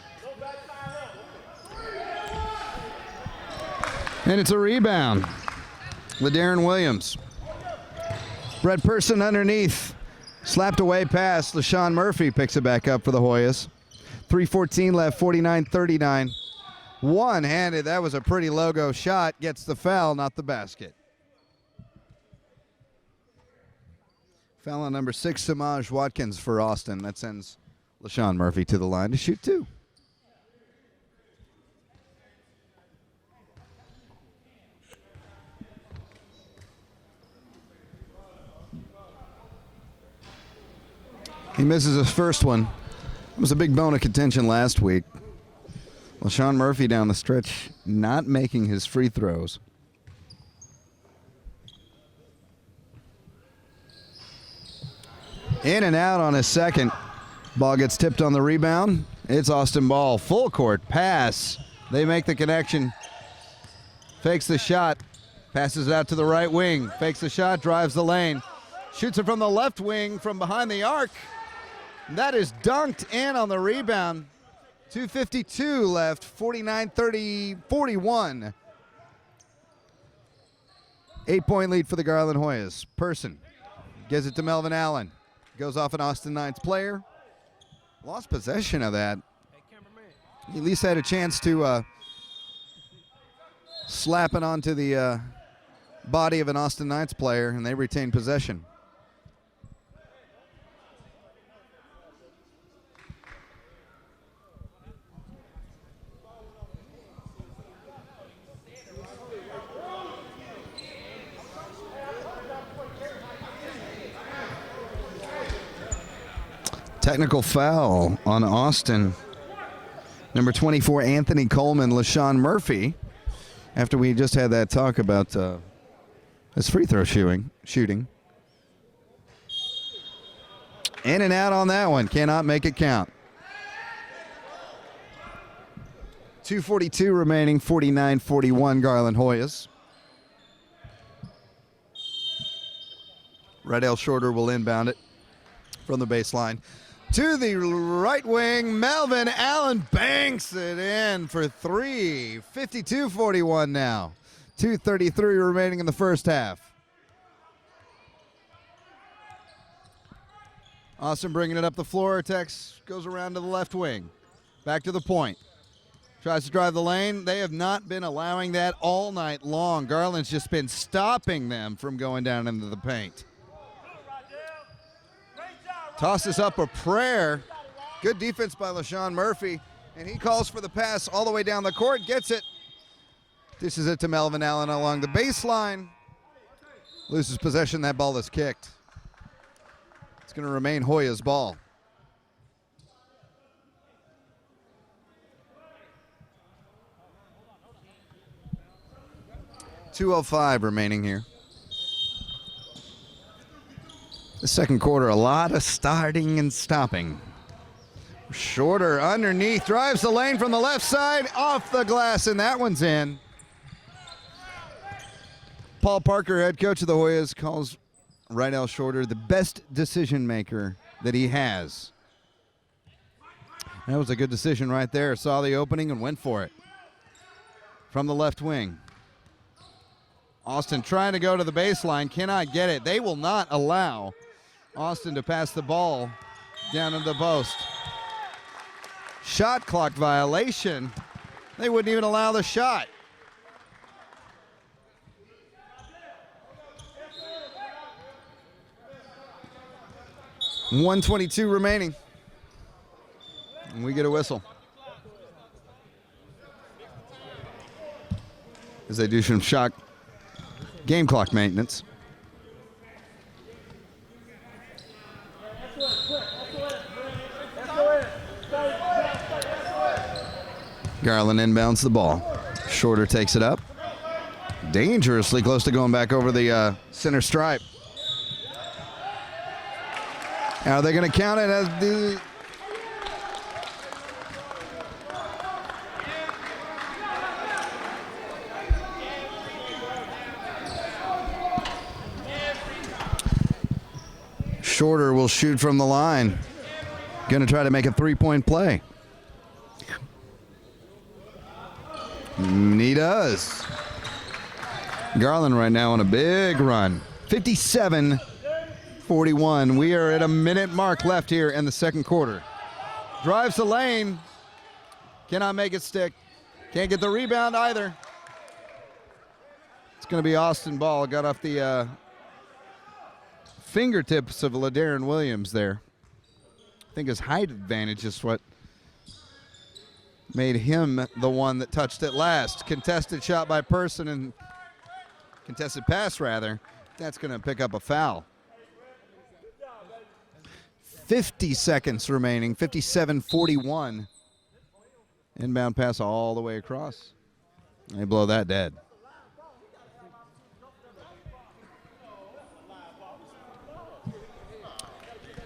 And it's a rebound. LeDarren Williams. Brett Person underneath. Slapped away pass. LaShawn Murphy picks it back up for the Hoyas. 3:14 left, 49-39. One-handed. That was a pretty logo shot. Gets the foul, not the basket. Foul on number 6, Samaj Watkins for Austin. That sends LaShawn Murphy to the line to shoot two. He misses his first one. It was a big bone of contention last week. LaShawn Murphy down the stretch, not making his free throws. In and out on his second. Ball gets tipped on the rebound. It's Austin Ball. Full court pass. They make the connection. Fakes the shot. Passes it out to the right wing. Fakes the shot, drives the lane. Shoots it from the left wing from behind the arc. That is dunked in on the rebound. 2:52 left, 49-30-41. 8-point lead for the Garland Hoyas. Person gives it to Melvin Allen. Goes off an Austin Knights player. Lost possession of that. He at least had a chance to slap it onto the body of an Austin Knights player, and they retain possession. Technical foul on Austin. Number 24, Anthony Coleman, LaShawn Murphy. After we just had that talk about his free throw shooting. In and out on that one. Cannot make it count. 2:42 remaining, 49-41 Garland Hoyas. Rydell Shorter will inbound it from the baseline. To the right wing, Melvin Allen banks it in for three. 52-41 now. 2:33 remaining in the first half. Austin bringing it up the floor. Tex goes around to the left wing. Back to the point. Tries to drive the lane. They have not been allowing that all night long. Garland's just been stopping them from going down into the paint. Tosses up a prayer. Good defense by LaShawn Murphy. And he calls for the pass all the way down the court. Gets it. Dishes it to Melvin Allen along the baseline. Loses possession. That ball is kicked. It's going to remain Hoya's ball. .205 remaining here. The second quarter, a lot of starting and stopping. Shorter underneath, drives the lane from the left side, off the glass, and that one's in. Paul Parker, head coach of the Hoyas, calls Rydell Shorter the best decision maker that he has. That was a good decision right there. Saw the opening and went for it. From the left wing. Austin trying to go to the baseline, cannot get it. They will not allow Austin to pass the ball down into the post. Shot clock violation. They wouldn't even allow the shot. .122 remaining. And we get a whistle. As they do some shot game clock maintenance. Garland inbounds the ball. Shorter takes it up. Dangerously close to going back over the center stripe. Are they going to count it as the... Shorter will shoot from the line. Going to try to make a three-point play. He does. Garland right now on a big run. 57-41. We are at a minute mark left here in the second quarter. Drives the lane. Cannot make it stick. Can't get the rebound either. It's going to be Austin Ball. Got off the fingertips of LaDarren Williams there. I think his height advantage is what made him the one that touched it last. Contested shot by Person and contested pass rather. That's going to pick up a foul. 50 seconds remaining, 57-41. Inbound pass all the way across. They blow that dead.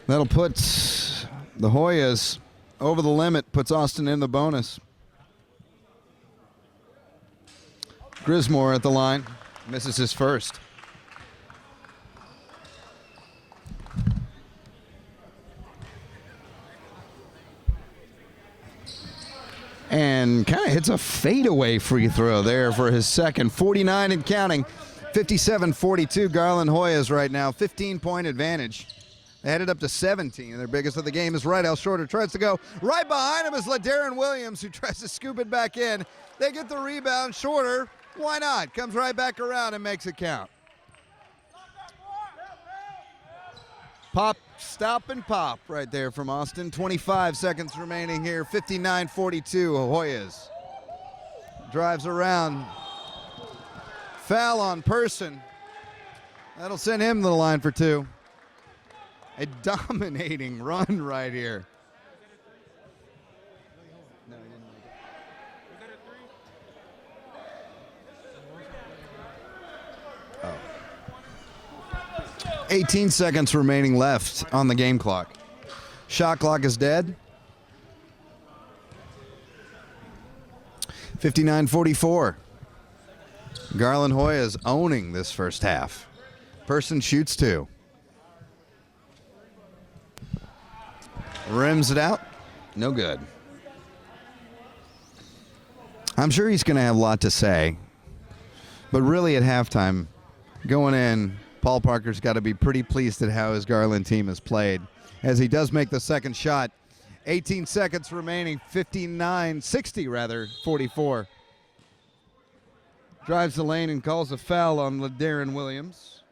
That'll put the Hoyas over the limit, puts Austin in the bonus. Grismore at the line, misses his first. And kind of hits a fadeaway free throw there for his second. 49 and counting. 57-42. Garland Hoyas right now. 15-point advantage. They headed up to 17. Their biggest of the game is right. Al Shorter tries to go. Right behind him is LaDarren Williams, who tries to scoop it back in. They get the rebound. Shorter, why not? Comes right back around and makes it count. Pop, stop, and pop right there from Austin. 25 seconds remaining here. 59-42. Hoyas drives around. Foul on Person. That'll send him to the line for two. A dominating run right here. 18 seconds remaining left on the game clock. Shot clock is dead. 59-44. Garland Hoyas owning this first half. Person shoots two. Rims it out. No good. I'm sure he's going to have a lot to say. But really at halftime, going in, Paul Parker's got to be pretty pleased at how his Garland team has played, as he does make the second shot. 18 seconds remaining, 44. Drives the lane and calls a foul on LaDarren Williams.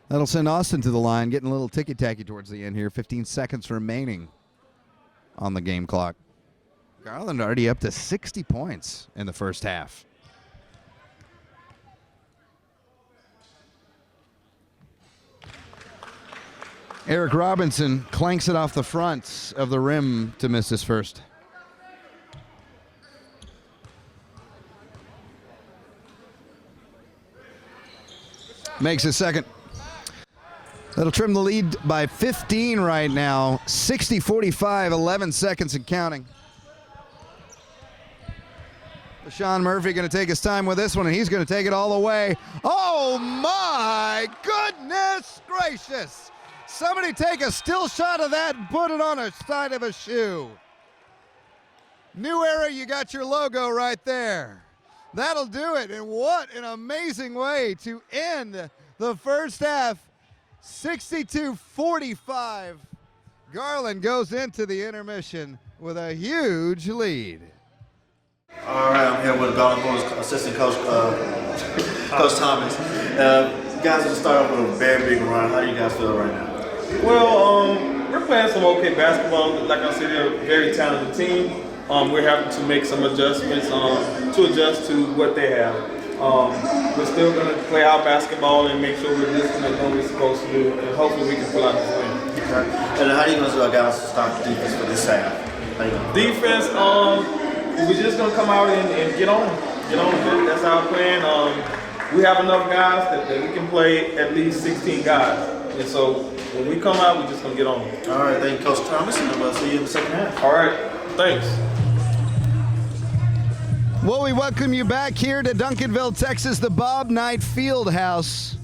That'll send Austin to the line, getting a little ticky-tacky towards the end here. 15 seconds remaining on the game clock. Garland already up to 60 points in the first half. Eric Robinson clanks it off the front of the rim to miss his first. Makes his second. That'll trim the lead by 15 right now. 60-45, 11 seconds and counting. Sean Murphy going to take his time with this one, and he's going to take it all the way. Oh, my goodness gracious. Somebody take a still shot of that and put it on the side of a shoe. New Era, you got your logo right there. That'll do it, and what an amazing way to end the first half. 62-45. Garland goes into the intermission with a huge lead. All right, I'm here with Garland Hoyas assistant coach, Coach Thomas. Guys, we'll start off with a very big run. How do you guys feel right now? Well, we're playing some okay basketball. Like I said, they're a very talented team. We're having to make some adjustments to adjust to what they have. We're still going to play our basketball and make sure we're disciplined and what we're supposed to do, and hopefully we can pull out this win. Okay. And how are you going to guys stop the defense for this half? Defense, we're just going to come out and get on. Get on with it. That's our plan. We have enough guys that we can play at least 16 guys. And so when we come out, we're just going to get on. All right, thank you, Coach Thomas, and we'll see you in the second half. All right, thanks. Well, we welcome you back here to Duncanville, Texas, the Bob Knight Fieldhouse.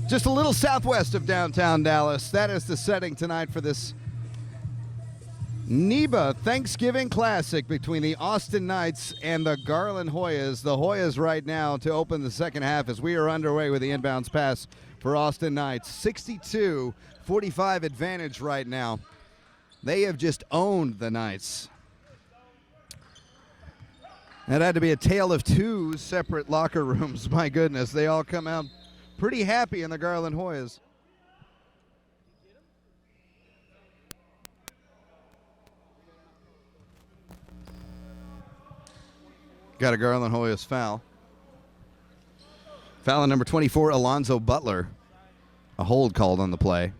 Just a little southwest of downtown Dallas. That is the setting tonight for this NEBA Thanksgiving Classic between the Austin Knights and the Garland Hoyas. The Hoyas right now to open the second half as we are underway with the inbounds pass for Austin Knights. 62-45 advantage right now. They have just owned the Knights. That had to be a tale of two separate locker rooms. My goodness, they all come out pretty happy in the Garland Hoyas. Got a Garland Hoyas foul. Foul on number 24, Alonzo Butler. A hold called on the play.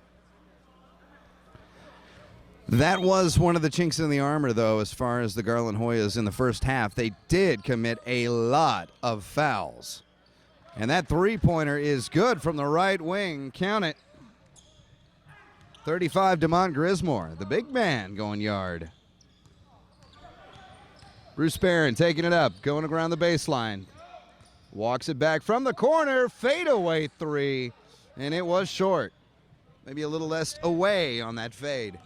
That was one of the chinks in the armor, though, as far as the Garland Hoyas in the first half. They did commit a lot of fouls. And that three-pointer is good from the right wing. Count it. 35, DeMont Grismore, the big man, going yard. Bruce Barron taking it up, going around the baseline. Walks it back from the corner, fadeaway three, and it was short. Maybe a little less away on that fade.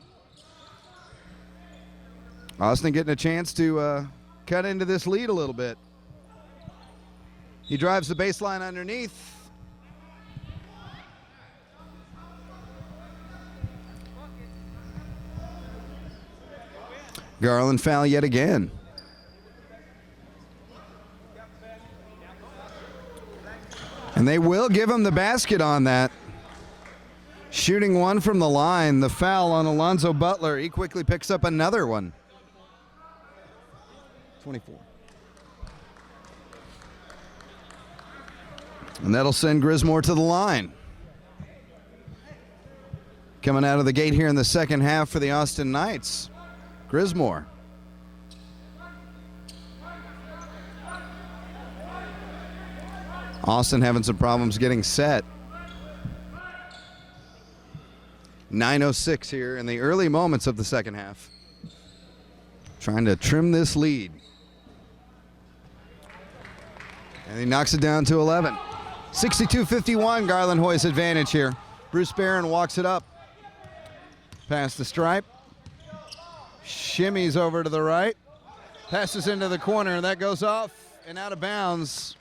Austin getting a chance to cut into this lead a little bit. He drives the baseline underneath. Garland foul yet again. And they will give him the basket on that. Shooting one from the line, the foul on Alonzo Butler. He quickly picks up another one. 24. And that'll send Grismore to the line. Coming out of the gate here in the second half for the Austin Knights, Grismore. Austin having some problems getting set. 9:06 here in the early moments of the second half. Trying to trim this lead. And he knocks it down to 11. 62-51, Garland Hoyas advantage here. Bruce Barron walks it up. Past the stripe. Shimmies over to the right. Passes into the corner, and that goes off and out of bounds.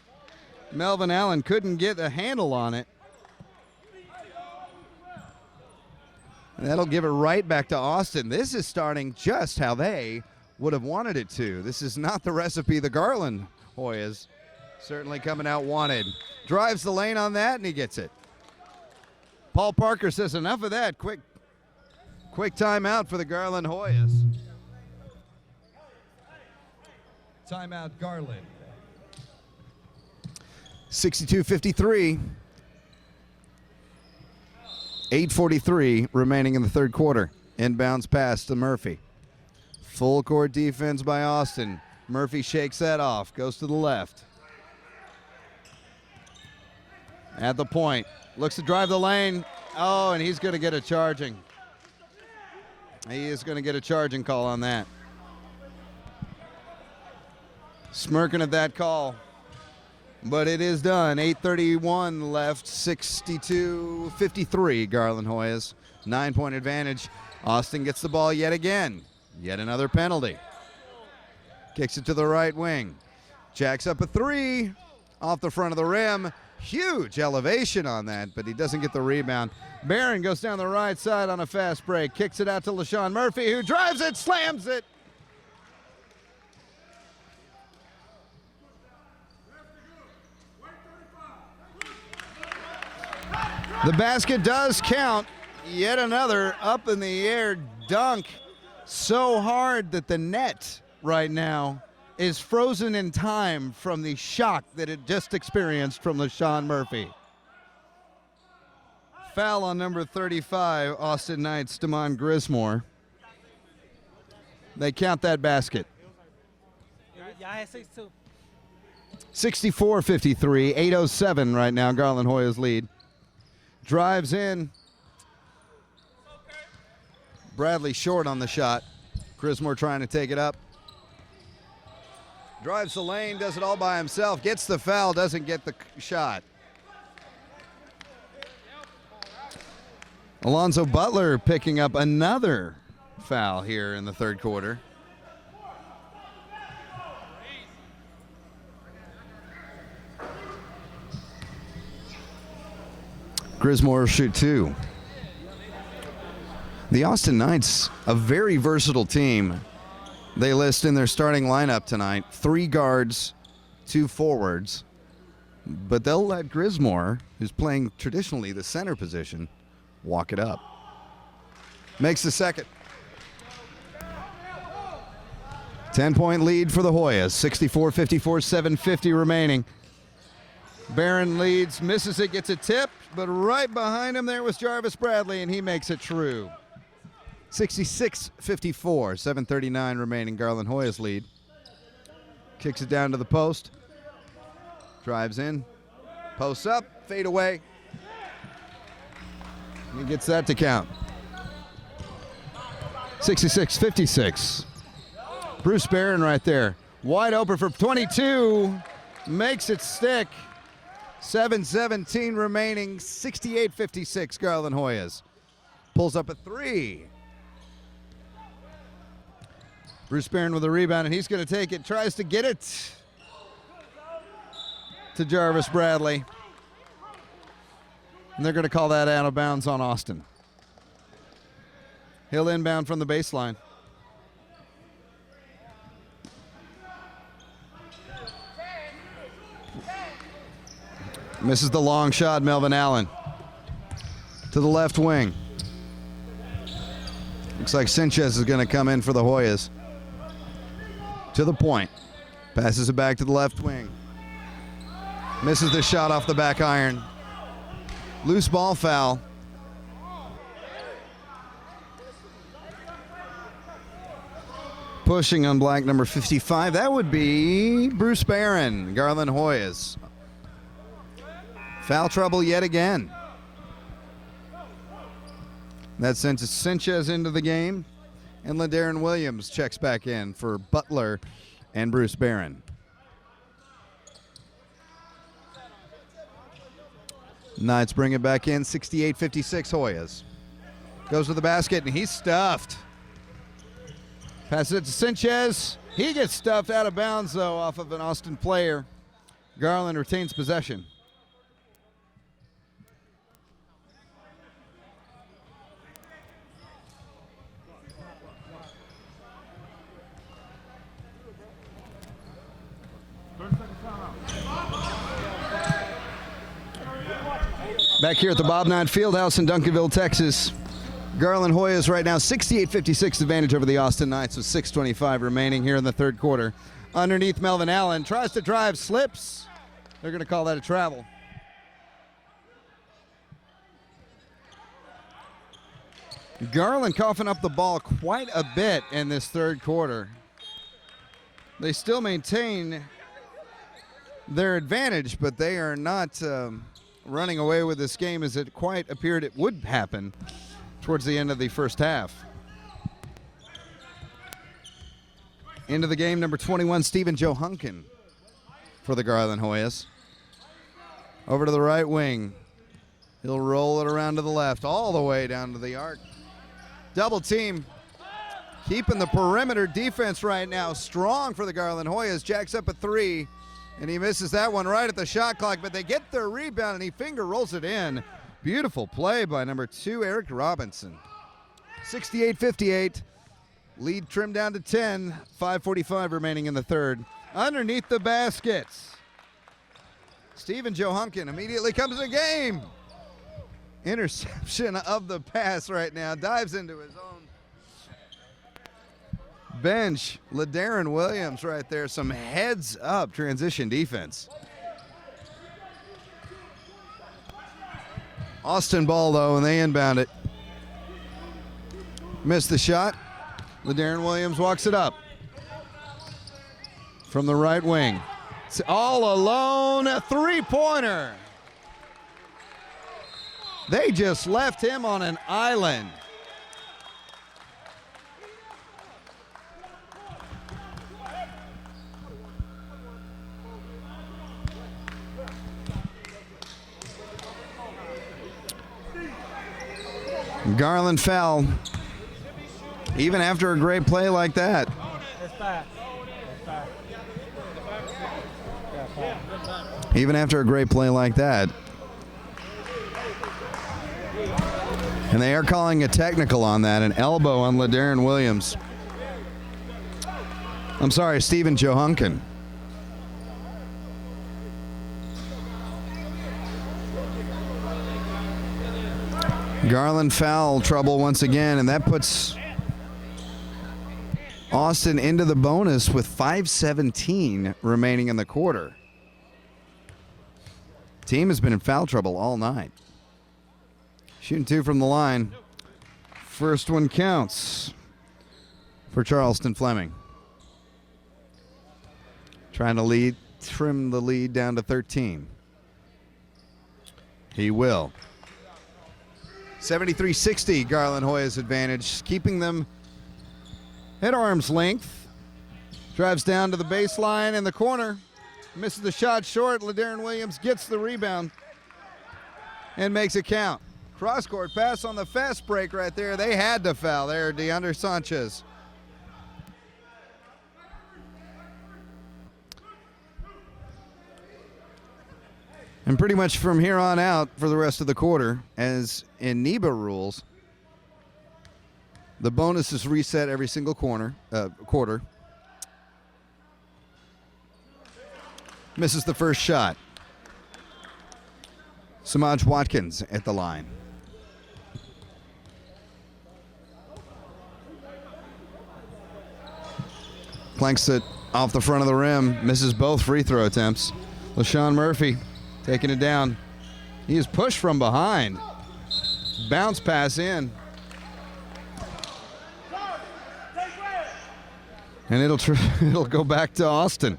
Melvin Allen couldn't get a handle on it. And that'll give it right back to Austin. This is starting just how they would have wanted it to. This is not the recipe the Garland Hoyas certainly coming out wanted. Drives the lane on that, and he gets it. Paul Parker says enough of that. Quick timeout for the Garland Hoyas. Timeout, Garland. 62-53. 8:43 remaining in the third quarter. Inbounds pass to Murphy. Full court defense by Austin. Murphy shakes that off, goes to the left. At the point, looks to drive the lane. Oh, and he's going to get a charging. He is going to get a charging call on that. Smirking at that call. But it is done. 8:31 left, 62-53, Garland Hoyas. 9-point advantage. Austin gets the ball yet again. Yet another penalty. Kicks it to the right wing. Jacks up a three off the front of the rim. Huge elevation on that, but he doesn't get the rebound. Barron goes down the right side on a fast break. Kicks it out to LaShawn Murphy, who drives it, slams it. The basket does count. Yet another up in the air dunk. So hard that the net right now is frozen in time from the shock that it just experienced from LaShawn Murphy. Foul on number 35, Austin Knights, DeMont Grismore. They count that basket. Yeah, I had 6-2. 64-53, 8:07 right now, Garland Hoyas lead. Drives in. Bradley short on the shot. Grismore trying to take it up. Drives the lane, does it all by himself. Gets the foul, doesn't get the shot. Alonzo Butler picking up another foul here in the third quarter. Grismore will shoot two. The Austin Knights, a very versatile team. They list in their starting lineup tonight 3 guards, 2 forwards, but they'll let Grismore, who's playing traditionally the center position, walk it up. Makes the second. 10-point lead for the Hoyas, 64-54, 7:50 remaining. Barron leads, misses it, gets a tip, but right behind him there was Jarvis Bradley, and he makes it true. 66-54, 7:39 remaining. Garland Hoyas lead. Kicks it down to the post. Drives in. Posts up. Fade away. He gets that to count. 66-56. Bruce Barron right there. Wide open for 22. Makes it stick. 7:17 remaining. 68-56 Garland Hoyas. Pulls up a three. Bruce Barron with a rebound, and he's going to take it. Tries to get it to Jarvis Bradley. And they're going to call that out of bounds on Austin. He'll inbound from the baseline. Misses the long shot, Melvin Allen. To the left wing. Looks like Sanchez is going to come in for the Hoyas. To the point. Passes it back to the left wing. Misses the shot off the back iron. Loose ball foul. Pushing on black number 55. That would be Bruce Barron, Garland Hoyas. Foul trouble yet again. That sends Sanchez into the game. And LaDarren Williams checks back in for Butler and Bruce Barron. Knights bring it back in, 68-56 Hoyas. Goes to the basket, and he's stuffed. Passes it to Sanchez. He gets stuffed out of bounds, though, off of an Austin player. Garland retains possession. Back here at the Bob Knight Fieldhouse in Duncanville, Texas. Garland Hoyas right now 68-56 advantage over the Austin Knights with 6:25 remaining here in the third quarter. Underneath Melvin Allen, tries to drive, slips. They're going to call that a travel. Garland coughing up the ball quite a bit in this third quarter. They still maintain their advantage, but they are not running away with this game as it quite appeared it would happen towards the end of the first half. Into the game, number 21, Stephen Johunkin for the Garland Hoyas. Over to the right wing. He'll roll it around to the left, all the way down to the arc. Double team. Keeping the perimeter defense right now strong for the Garland Hoyas. Jacks up a three, and he misses that one right at the shot clock, but they get their rebound, and he finger rolls it in. Beautiful play by number 2, Eric Robinson. 68-58. Lead trimmed down to 10. 5:45 remaining in the third. Underneath the baskets. Stephen Johunkin immediately comes in the game. Interception of the pass right now. Dives into his own bench. LaDarren Williams right there. Some heads up transition defense. Austin ball though, and they inbound it. Missed the shot. LaDarren Williams walks it up. From the right wing. It's all alone, a three-pointer. They just left him on an island. Garland foul, even after a great play like that. Even after a great play like that. And they are calling a technical on that, an elbow on LaDarren Williams. I'm sorry, Stephen Johunkin. Garland foul trouble once again, and that puts Austin into the bonus with 5:17 remaining in the quarter. Team has been in foul trouble all night. Shooting 2 from the line. First one counts for Charleston Fleming. Trying to trim the lead down to 13. He will. 73-60, Garland Hoyas advantage, keeping them at arm's length. Drives down to the baseline in the corner. Misses the shot short. LaDarren Williams gets the rebound and makes it count. Cross-court pass on the fast break right there. They had to foul there, DeAndre Sanchez. And pretty much from here on out for the rest of the quarter, as in NEBA rules, the bonus is reset every single quarter. Misses the first shot. Samaj Watkins at the line. Planks it off the front of the rim. Misses both free throw attempts. LaShawn Murphy taking it down. He is pushed from behind. Bounce pass in. And it'll go back to Austin.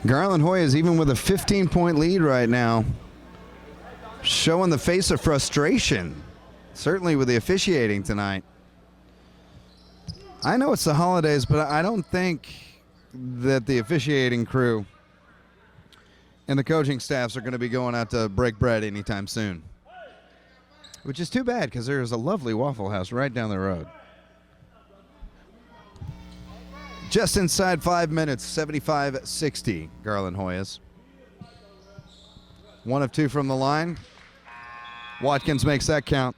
Garland Hoyas, even with a 15-point lead right now, showing the face of frustration, certainly with the officiating tonight. I know it's the holidays, but I don't think that the officiating crew and the coaching staffs are going to be going out to break bread anytime soon, which is too bad because there's a lovely Waffle House right down the road. Just inside 5 minutes, 75-60, Garland Hoyas. 1 of 2 from the line. Watkins makes that count.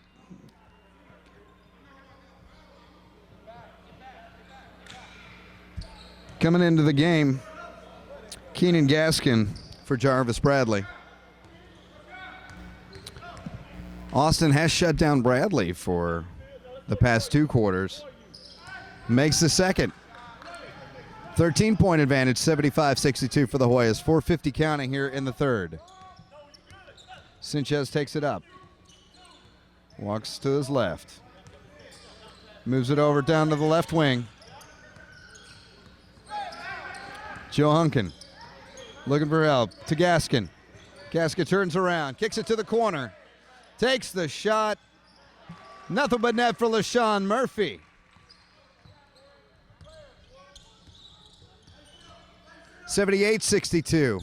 Coming into the game, Keenan Gaskin for Jarvis Bradley. Austin has shut down Bradley for the past 2 quarters. Makes the second. 13-point advantage, 75-62 for the Hoyas. 4:50 counting here in the third. Sanchez takes it up. Walks to his left. Moves it over down to the left wing. Joe Hunkin looking for help to Gaskin. Gaskin turns around, kicks it to the corner. Takes the shot. Nothing but net for LaShawn Murphy. $78-62.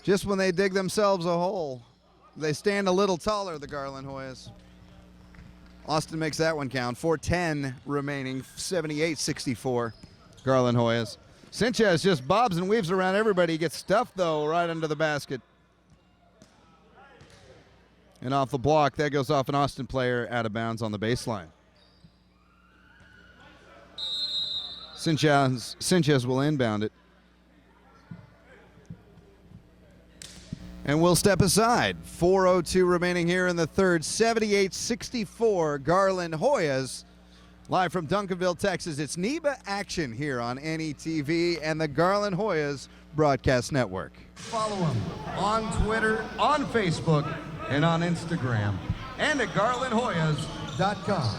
Just when they dig themselves a hole, they stand a little taller, the Garland Hoyas. Austin makes that one count. 4:10 remaining, 78-64, Garland Hoyas. Sanchez just bobs and weaves around everybody. He gets stuffed, though, right under the basket. And off the block, that goes off an Austin player out of bounds on the baseline. Sanchez will inbound it. And we'll step aside. 4:02 remaining here in the third. 78-64, Garland Hoyas. Live from Duncanville, Texas. It's NEBA action here on NETV and the Garland Hoyas Broadcast Network. Follow them on Twitter, on Facebook, and on Instagram. And at garlandhoyas.com.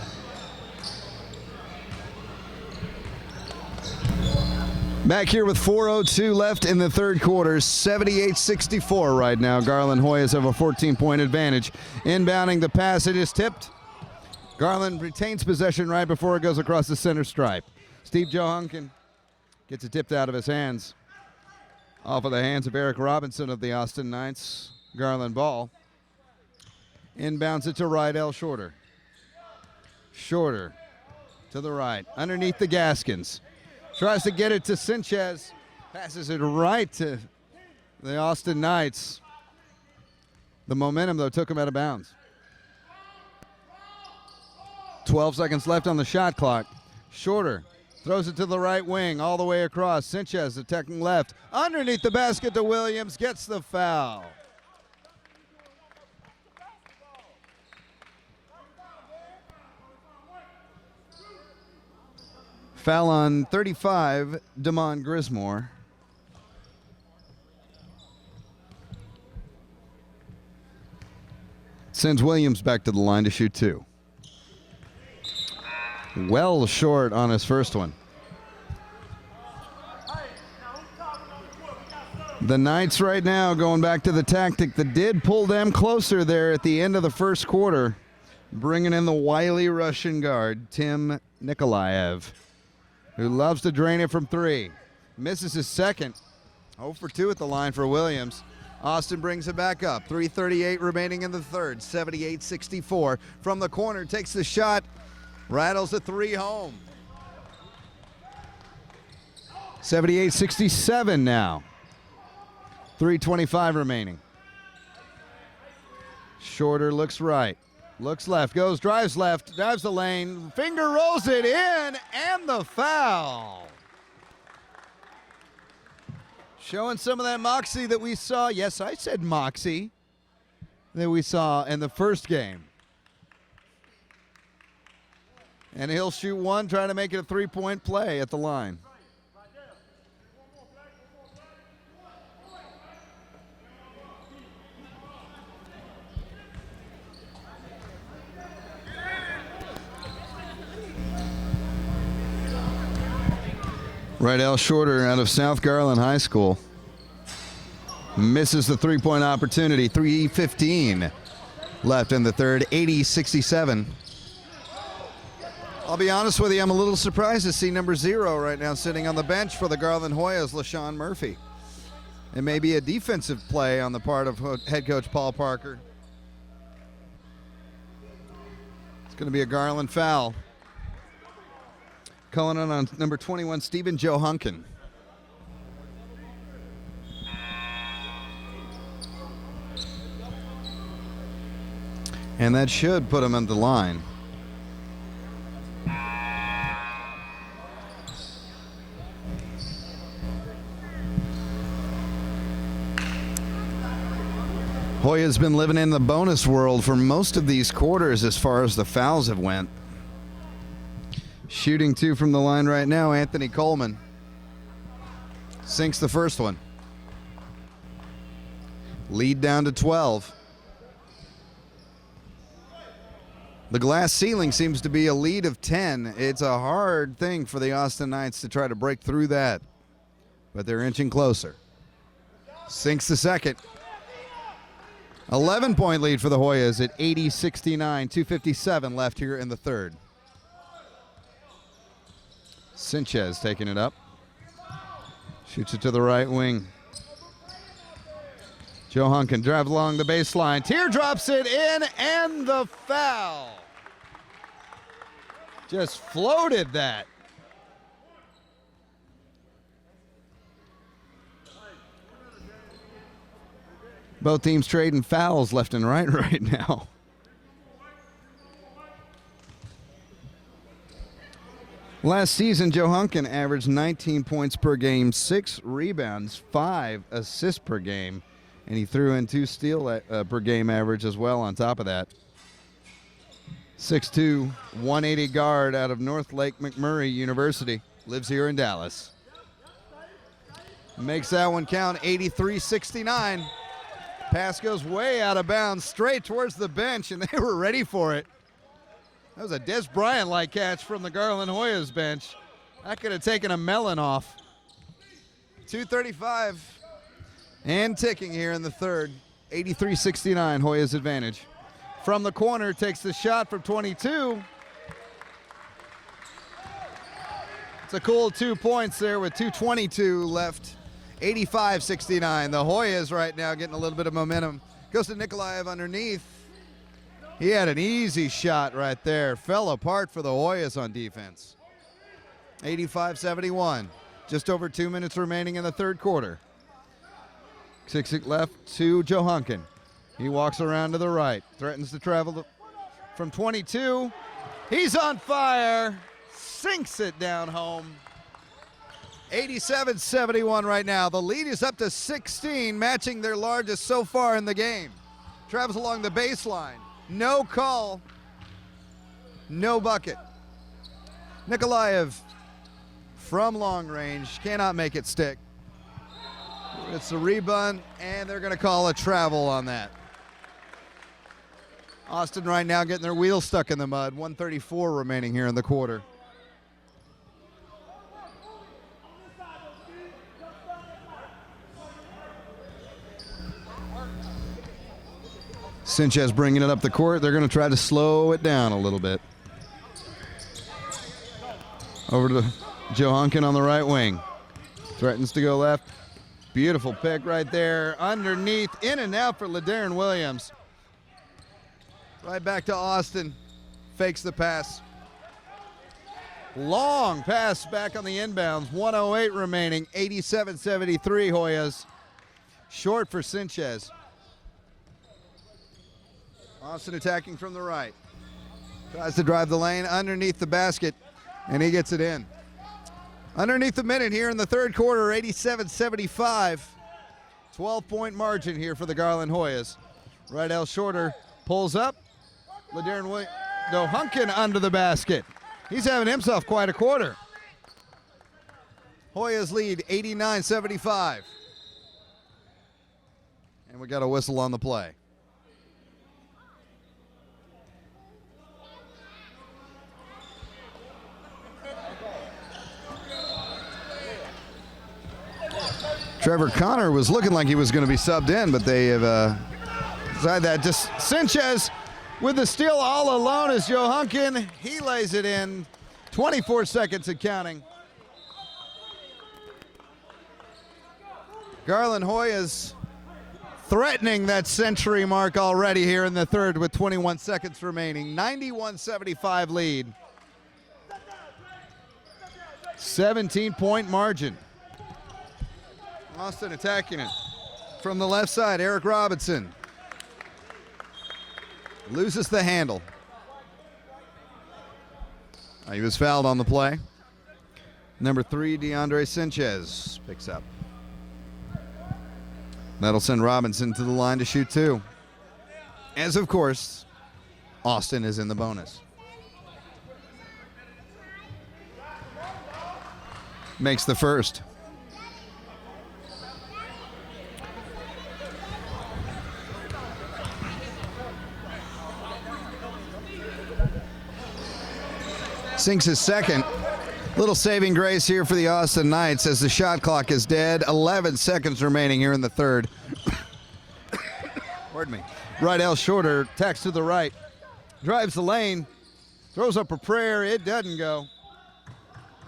Back here with 4:02 left in the third quarter. 78-64 right now. Garland Hoyas have a 14-point advantage. Inbounding the pass, it is tipped. Garland retains possession right before it goes across the center stripe. Steve Joe Hunkin gets it tipped out of his hands. Off of the hands of Eric Robinson of the Austin Knights. Garland ball. Inbounds it to Rydell Shorter. Shorter to the right. Underneath the Gaskins. Tries to get it to Sanchez. Passes it right to the Austin Knights. The momentum, though, took him out of bounds. 12 seconds left on the shot clock. Shorter throws it to the right wing all the way across. Sanchez attacking left. Underneath the basket to Williams. Gets the foul. Foul on 35, Damon Grismore. Sends Williams back to the line to shoot 2. Well short on his first one. The Knights right now going back to the tactic that did pull them closer there at the end of the first quarter, bringing in the wily Russian guard, Tim Nikolaev, who loves to drain it from 3. Misses his second. 0 for 2 at the line for Williams. Austin brings it back up. 3:38 remaining in the third. 78-64. From the corner, takes the shot. Rattles the 3 home. 78-67 now. 3:25 remaining. Shorter looks right. Looks left. Goes, drives left. Drives the lane. Finger rolls it in. And the foul. Showing some of that moxie that we saw. Yes, I said moxie. That we saw in the first game. And he'll shoot 1, trying to make it a 3-point play at the line. Rydell Shorter out of South Garland High School misses the 3-point opportunity. 3:15 left in the third. 80-67. I'll be honest with you, I'm a little surprised to see number 0 right now sitting on the bench for the Garland Hoyas, LaShawn Murphy. It may be a defensive play on the part of head coach Paul Parker. It's going to be a Garland foul. Calling on number 21, Stephen Joe Hunkin. And that should put him on the line. Hoya's been living in the bonus world for most of these quarters as far as the fouls have went. Shooting 2 from the line right now, Anthony Coleman. Sinks the first one. Lead down to 12. The glass ceiling seems to be a lead of 10. It's a hard thing for the Austin Knights to try to break through that, but they're inching closer. Sinks the second. 11-point lead for the Hoyas at 80-69. 2:57 left here in the third. Sanchez taking it up. Shoots it to the right wing. Joe Hunkin drives along the baseline. Teardrops it in, and the foul. Just floated that. Both teams trading fouls left and right now. Last season, Joe Hunkin averaged 19 points per game, 6 rebounds, 5 assists per game, and he threw in 2 steals per game average as well on top of that. 6'2", 180 guard out of North Lake McMurray University. Lives here in Dallas. Makes that one count, 83-69. Pass goes way out of bounds, straight towards the bench, and they were ready for it. That was a Des Bryant-like catch from the Garland Hoyas bench. That could have taken a melon off. 2:35 and ticking here in the third. 83-69, Hoyas advantage. From the corner, takes the shot from 22. It's a cool 2 points there with 2:22 left. 85-69. The Hoyas right now getting a little bit of momentum. Goes to Nikolaev underneath. He had an easy shot right there. Fell apart for the Hoyas on defense. 85-71. Just over 2 minutes remaining in the third quarter. 6 left to Joe Hunkin. He walks around to the right. Threatens to travel from 22. He's on fire. Sinks it down home. 87-71 right now. The lead is up to 16, matching their largest so far in the game. Travels along the baseline. No call. No bucket. Nikolaev from long range. Cannot make it stick. It's a rebund, and they're going to call a travel on that. Austin right now getting their wheels stuck in the mud. 1:34 remaining here in the quarter. Sanchez bringing it up the court. They're going to try to slow it down a little bit. Over to Joe Hunkin on the right wing. Threatens to go left. Beautiful pick right there. Underneath, in and out for LaDarren Williams. Right back to Austin. Fakes the pass. Long pass back on the inbounds. 1:08 remaining. 87-73 Hoyas. Short for Sanchez. Austin attacking from the right. Tries to drive the lane underneath the basket, and he gets it in. Underneath the minute here in the third quarter, 87-75. 12-point margin here for the Garland Hoyas. Rydell Shorter pulls up. LaDarren Williams, no, Hunkin under the basket. He's having himself quite a quarter. Hoyas lead 89-75. And we got a whistle on the play. Trevor Connor was looking like he was going to be subbed in, but they have decided that. Just Sanchez with the steal all alone is Joe Hunkin. He lays it in. 24 seconds and counting. Garland Hoyas threatening that century mark already here in the third with 21 seconds remaining. 91-75 lead. 17-point margin. Austin attacking it from the left side. Eric Robinson loses the handle. He was fouled on the play. Number 3, DeAndre Sanchez picks up. That'll send Robinson to the line to shoot 2. As of course, Austin is in the bonus. Makes the first. Sinks his second. Little saving grace here for the Austin Knights as the shot clock is dead. 11 seconds remaining here in the third. Pardon me. Rydell Shorter tacks to the right. Drives the lane. Throws up a prayer. It doesn't go.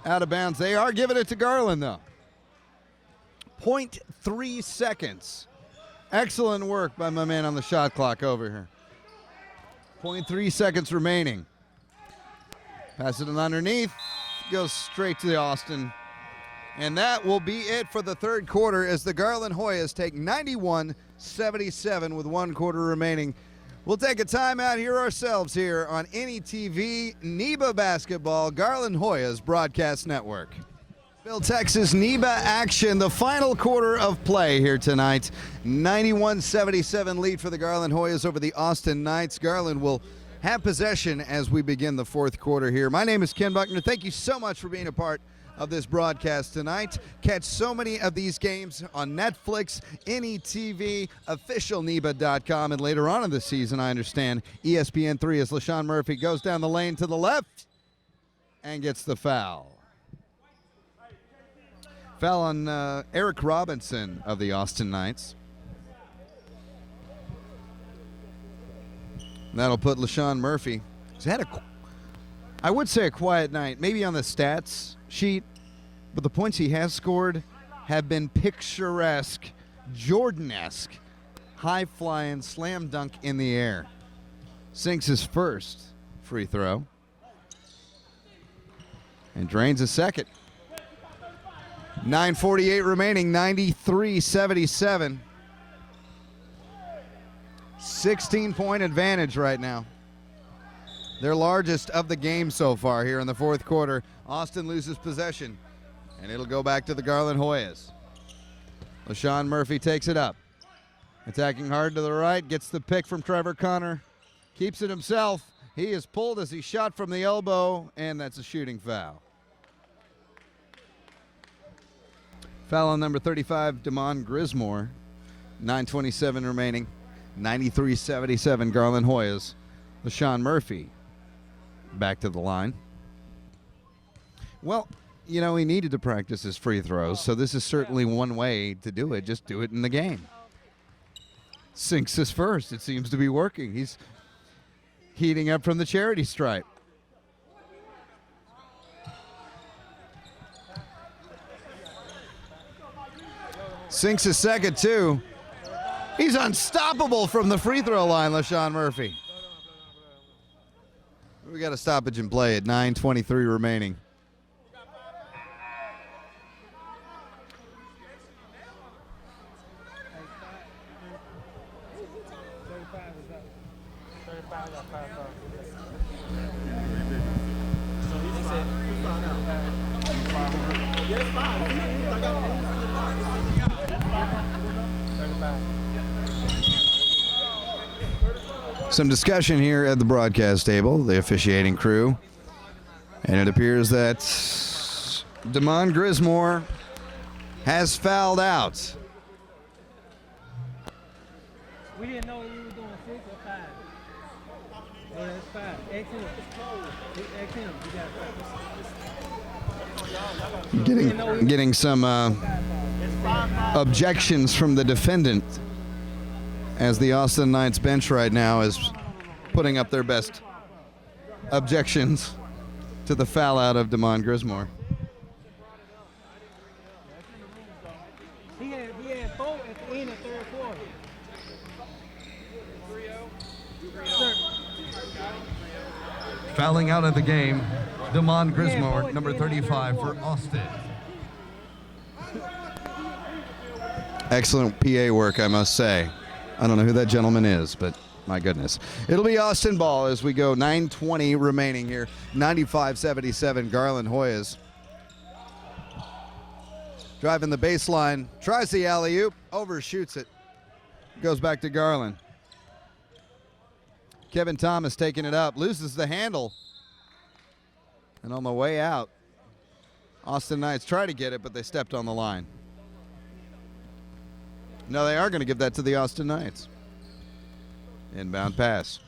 Out of bounds. They are giving it to Garland, though. 0.3 seconds. Excellent work by my man on the shot clock over here. 0.3 seconds remaining. Pass it underneath. Goes straight to the Austin. And that will be it for the third quarter as the Garland Hoyas take 91-77 with 1 quarter remaining. We'll take a timeout here ourselves here on NETV NEBA Basketball, Garland Hoyas Broadcast Network. Bill Texas NEBA action, the final quarter of play here tonight. 91-77 lead for the Garland Hoyas over the Austin Knights. Garland will have possession as we begin the fourth quarter here. My name is Ken Buckner. Thank you so much for being a part of this broadcast tonight. Catch so many of these games on Netflix, NETV, officialneba.com, and later on in the season, I understand, ESPN3 as LaShawn Murphy goes down the lane to the left and gets the foul. Foul on Eric Robinson of the Austin Knights. That'll put LaShawn Murphy. He's had I would say a quiet night, maybe on the stats sheet, but the points he has scored have been picturesque, Jordan-esque, high-flying, slam dunk in the air. Sinks his first free throw and drains his second. 9:48 remaining, 93-77. 16-point advantage right now. Their largest of the game so far here in the fourth quarter. Austin loses possession, and it'll go back to the Garland Hoyas. LaShawn Murphy takes it up. Attacking hard to the right, gets the pick from Trevor Connor. Keeps it himself. He is pulled as he shot from the elbow, and that's a shooting foul. Foul on number 35, Damon Grismore. 9:27 remaining. 93-77, Garland Hoyas. LaShawn Murphy back to the line. Well, you know, he needed to practice his free throws, so this is certainly one way to do it. Just do it in the game. Sinks his first. It seems to be working. He's heating up from the charity stripe. Sinks his second, too. He's unstoppable from the free throw line, LaShawn Murphy. We got a stoppage in play at 9:23 remaining. Some discussion here at the broadcast table, the officiating crew, and it appears that Damon Grismore has fouled out. We didn't know you were doing 6 or 5. Yeah, it's 5. X him. X him. You got it. Getting some objections from the defendant, as the Austin Knights bench right now is putting up their best objections to the foul out of Damon Grismore. He had 4 at the end of third quarter. 3-0. Fouling out of the game, Damon Grismore, number 35 for Austin. Excellent PA work, I must say. I don't know who that gentleman is, but my goodness. It'll be Austin ball as we go. 9:20 remaining here. 95-77, Garland Hoyas. Driving the baseline, tries the alley-oop, overshoots it. Goes back to Garland. Kevin Thomas taking it up, loses the handle. And on the way out, Austin Knights try to get it, but they stepped on the line. No, they are going to give that to the Austin Knights. Inbound pass.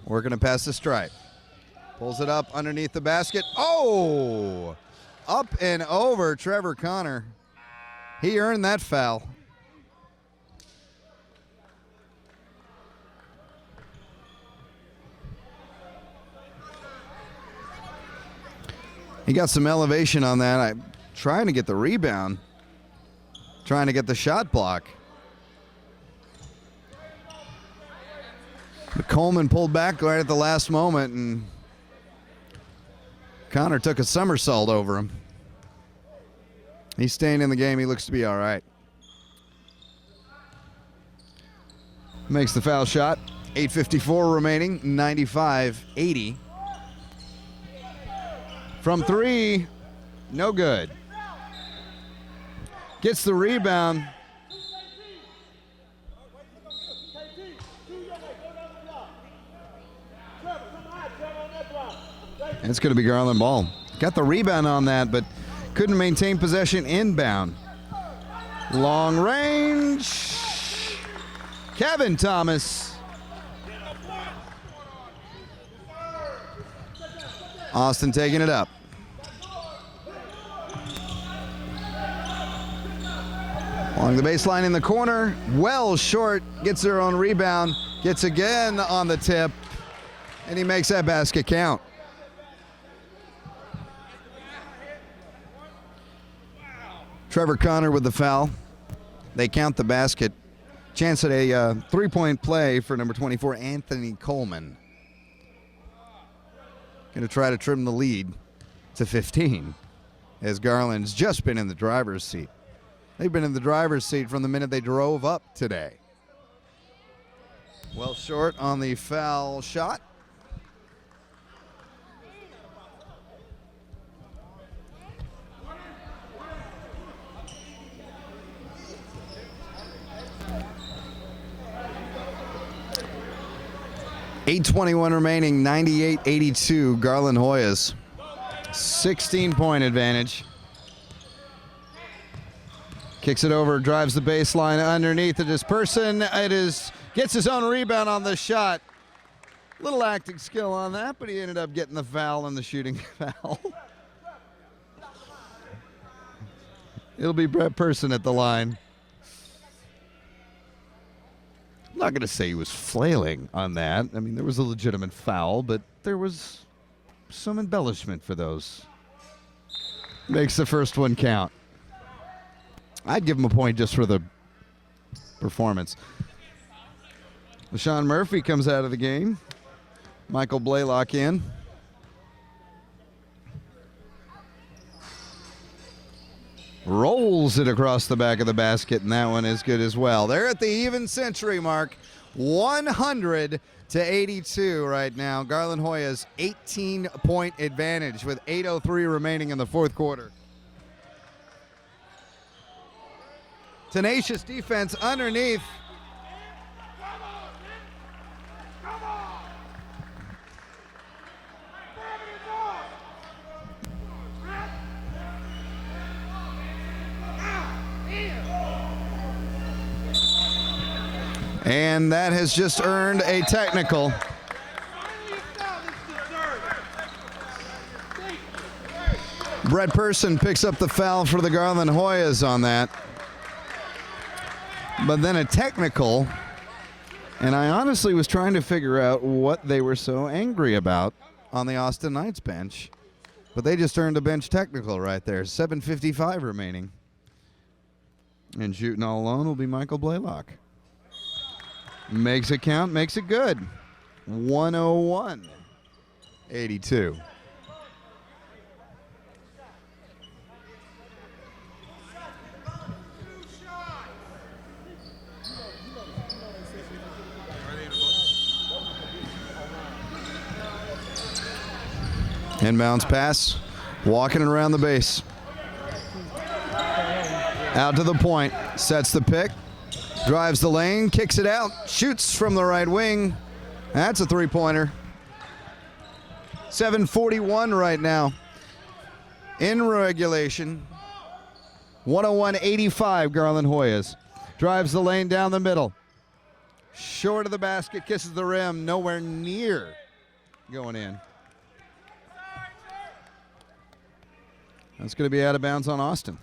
Working to pass the stripe. Pulls it up underneath the basket. Oh! Up and over Trevor Connor. He earned that foul. He got some elevation on that. I'm trying to get the rebound. Trying to get the shot block. But Coleman pulled back right at the last moment, and Connor took a somersault over him. He's staying in the game. He looks to be all right. Makes the foul shot. 8:54 remaining. 95-80. From three, no good. Gets the rebound. And it's going to be Garland ball. Got the rebound on that, but couldn't maintain possession inbound. Long range. Kevin Thomas. Austin taking it up. Along the baseline in the corner, well short, gets their own rebound, gets again on the tip, and he makes that basket count. Trevor Connor with the foul. They count the basket. Chance at a three-point play for number 24, Anthony Coleman. Going to try to trim the lead to 15, as Garland's just been in the driver's seat. They've been in the driver's seat from the minute they drove up today. Well short on the foul shot. .821 remaining, 98-82, Garland Hoyas. 16-point advantage. Kicks it over, drives the baseline underneath. It is Person. Gets his own rebound on the shot. Little acting skill on that, but he ended up getting the foul on the shooting foul. It'll be Brett Person at the line. I'm not going to say he was flailing on that. I mean, there was a legitimate foul, but there was some embellishment for those. Makes the first one count. I'd give him a point just for the performance. LaShawn Murphy comes out of the game. Michael Blaylock in. Rolls it across the back of the basket, and that one is good as well. They're at the even century mark, 100-82 right now. Garland Hoyas 18-point advantage with 8:03 remaining in the fourth quarter. Tenacious defense underneath. And that has just earned a technical. Brett Person picks up the foul for the Garland Hoyas on that. But then a technical. And I honestly was trying to figure out what they were so angry about on the Austin Knights bench. But they just earned a bench technical right there. 7:55 remaining. And shooting all alone will be Michael Blaylock. Makes it count, makes it good. 101-82. Inbounds pass, walking around the base. Out to the point, sets the pick. Drives the lane, kicks it out, shoots from the right wing. That's a three-pointer. 7:41 right now. In regulation. 101-85, Garland Hoyas. Drives the lane down the middle. Short of the basket, kisses the rim, nowhere near going in. That's going to be out of bounds on Austin.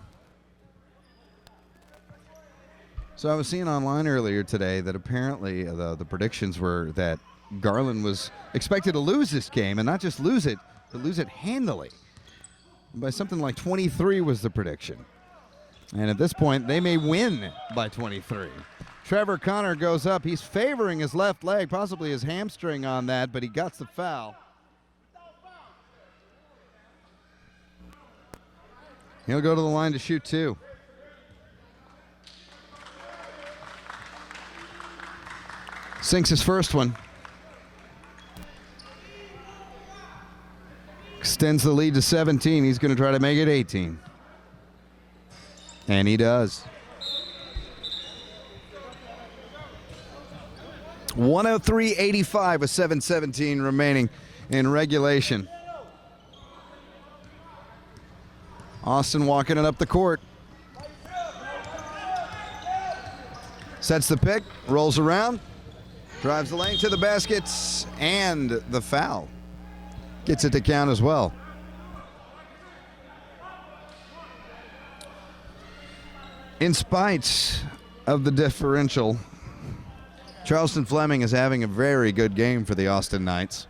So I was seeing online earlier today that apparently the predictions were that Garland was expected to lose this game, and not just lose it, but lose it handily. By something like 23 was the prediction. And at this point, they may win by 23. Trevor Connor goes up. He's favoring his left leg, possibly his hamstring on that, but he got the foul. He'll go to the line to shoot two. Sinks his first one. Extends the lead to 17. He's going to try to make it 18. And he does. 103-85 with 7:17 remaining in regulation. Austin walking it up the court. Sets the pick, rolls around, drives the lane to the baskets, and the foul. Gets it to count as well. In spite of the differential, Charleston Fleming is having a very good game for the Austin Knights.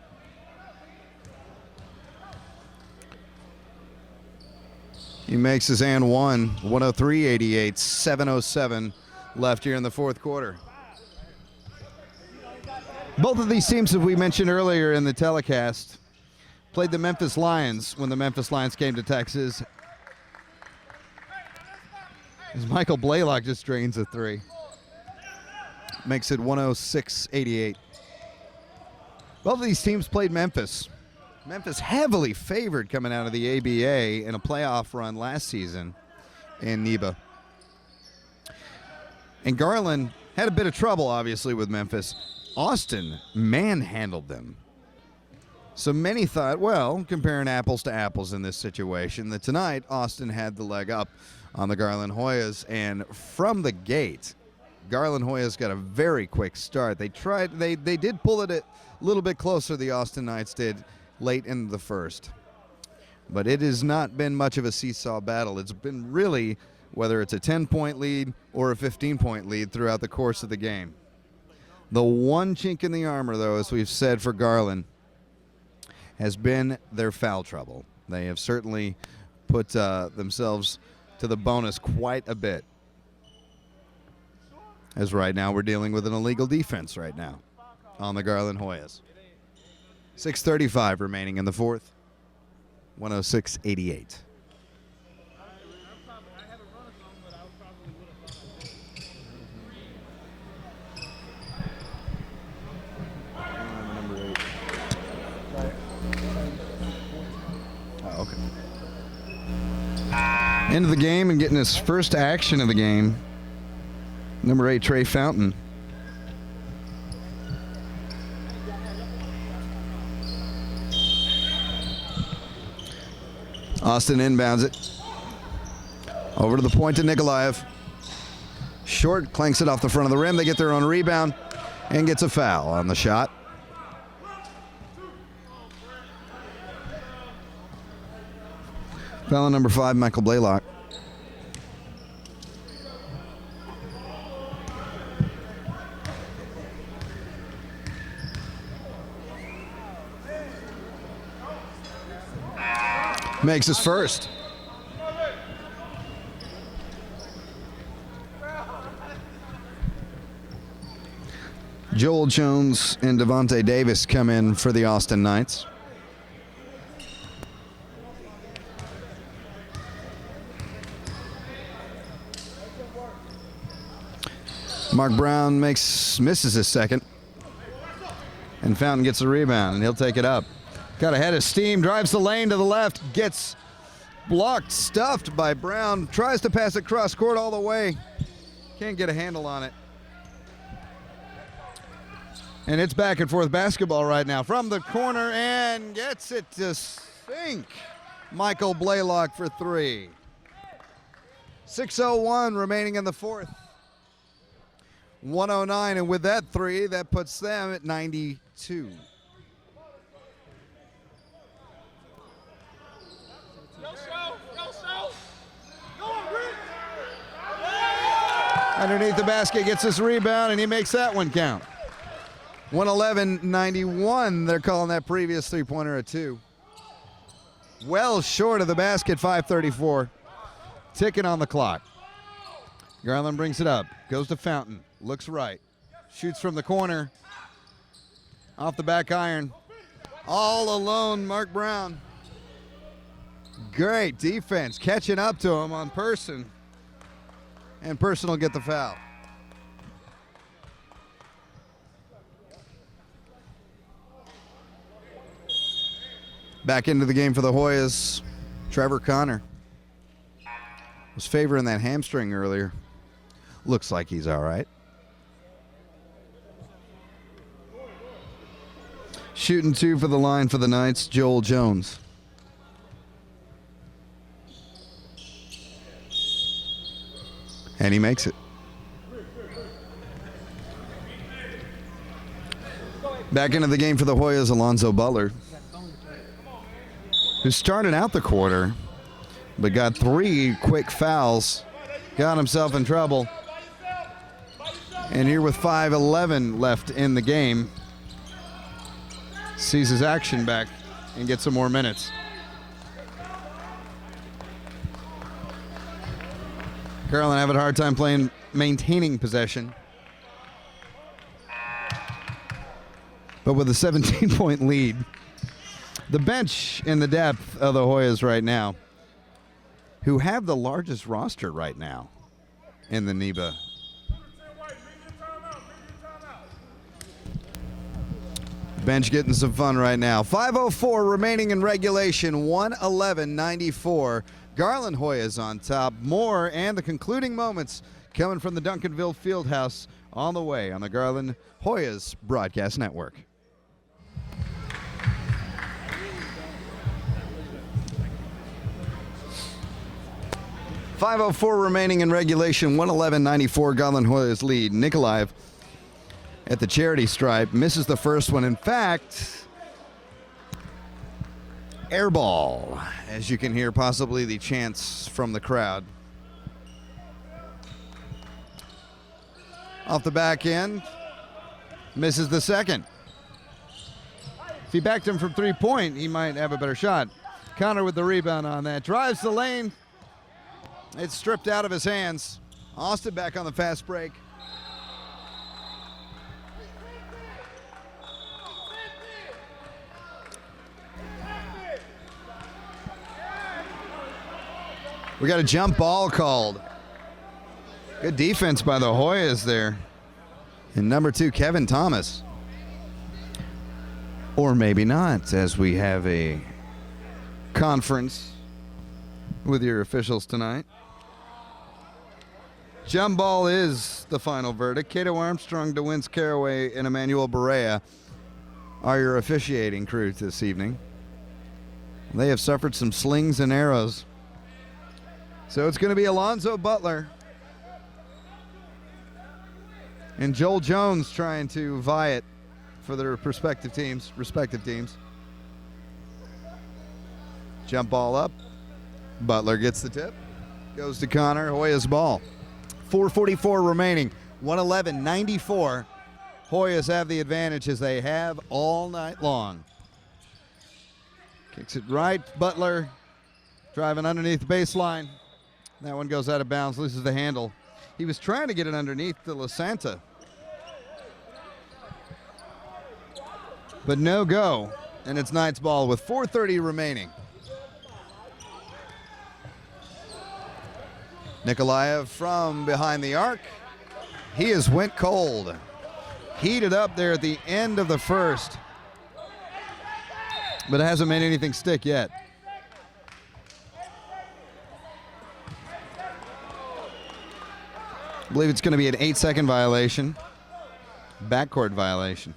He makes his and one, 103-88, 7:07 left here in the fourth quarter. Both of these teams, as we mentioned earlier in the telecast, played the Memphis Lions when the Memphis Lions came to Texas. As Michael Blaylock just drains a three. Makes it 106-88. Both of these teams played Memphis. Memphis heavily favored coming out of the ABA in a playoff run last season in NEBA. And Garland had a bit of trouble, obviously, with Memphis. Austin manhandled them. So many thought, well, comparing apples to apples in this situation, that tonight Austin had the leg up on the Garland Hoyas, and from the gate, Garland Hoyas got a very quick start. They did pull it a little bit closer, the Austin Knights did, late in the first. But it has not been much of a seesaw battle. It's been really, whether it's a 10-point lead or a 15-point lead throughout the course of the game. The one chink in the armor, though, as we've said for Garland, has been their foul trouble. They have certainly put themselves to the bonus quite a bit. As right now we're dealing with an illegal defense right now on the Garland Hoyas. 6:35 remaining in the fourth. 106-88. Okay. Into the game and getting his first action of the game, number 8, Trey Fountain. Austin inbounds it. Over to the point to Nikolaev. Short, clanks it off the front of the rim. They get their own rebound and gets a foul on the shot. Foul on number 5, Michael Blaylock. Makes his first. Joel Jones and Devontae Davis come in for the Austin Knights. Mark Brown misses his second. And Fountain gets the rebound, and he'll take it up. Got a head of steam, drives the lane to the left, gets blocked, stuffed by Brown, tries to pass it cross court all the way. Can't get a handle on it. And it's back and forth basketball right now from the corner and gets it to sink. Michael Blaylock for 3. 6:01 remaining in the fourth. 109, and with that 3, that puts them at 92. Underneath the basket, gets this rebound, and he makes that one count. 111-91, they're calling that previous three-pointer a 2. Well short of the basket, 5:34. Ticking on the clock. Garland brings it up, goes to Fountain, looks right, shoots from the corner, off the back iron. All alone, Mark Brown. Great defense, catching up to him on Person. And Person will get the foul. Back into the game for the Hoyas, Trevor Connor. Was favoring that hamstring earlier. Looks like he's all right. Shooting 2 for the line for the Knights, Joel Jones. And he makes it. Back into the game for the Hoyas, Alonzo Butler, who started out the quarter, but got 3 quick fouls, got himself in trouble. And here with 5:11 left in the game, sees his action back and gets some more minutes. Garland having a hard time maintaining possession. But with a 17-point lead, the bench in the depth of the Hoyas right now, who have the largest roster right now in the NEBA. Bench getting some fun right now. 5:04 remaining in regulation, 111-94. Garland Hoyas on top. More and the concluding moments coming from the Duncanville Fieldhouse on the way on the Garland Hoyas Broadcast Network. 5:04 remaining in regulation. 111-94. Garland Hoyas lead. Nikolaev at the charity stripe misses the first one. In fact, air ball, as you can hear possibly the chants from the crowd. Off the back end, misses the second. If he backed him from 3-point, he might have a better shot. Connor with the rebound on that. Drives the lane. It's stripped out of his hands. Austin back on the fast break. We got a jump ball called. Good defense by the Hoyas there. And number 2, Kevin Thomas. Or maybe not, as we have a conference with your officials tonight. Jump ball is the final verdict. Cato Armstrong, DeWince Caraway, and Emmanuel Berea are your officiating crew this evening. They have suffered some slings and arrows. So it's going to be Alonzo Butler and Joel Jones trying to vie it for their respective teams. Jump ball up. Butler gets the tip. Goes to Connor. Hoyas ball. 4:44 remaining. 111-94. Hoyas have the advantage as they have all night long. Kicks it right. Butler driving underneath the baseline. That one goes out of bounds, loses the handle. He was trying to get it underneath the LaSanta. But no go. And it's Knight's ball with 4:30 remaining. Nikolaev from behind the arc. He has went cold. Heated up there at the end of the first. But it hasn't made anything stick yet. I believe it's going to be an 8-second violation. Backcourt violation.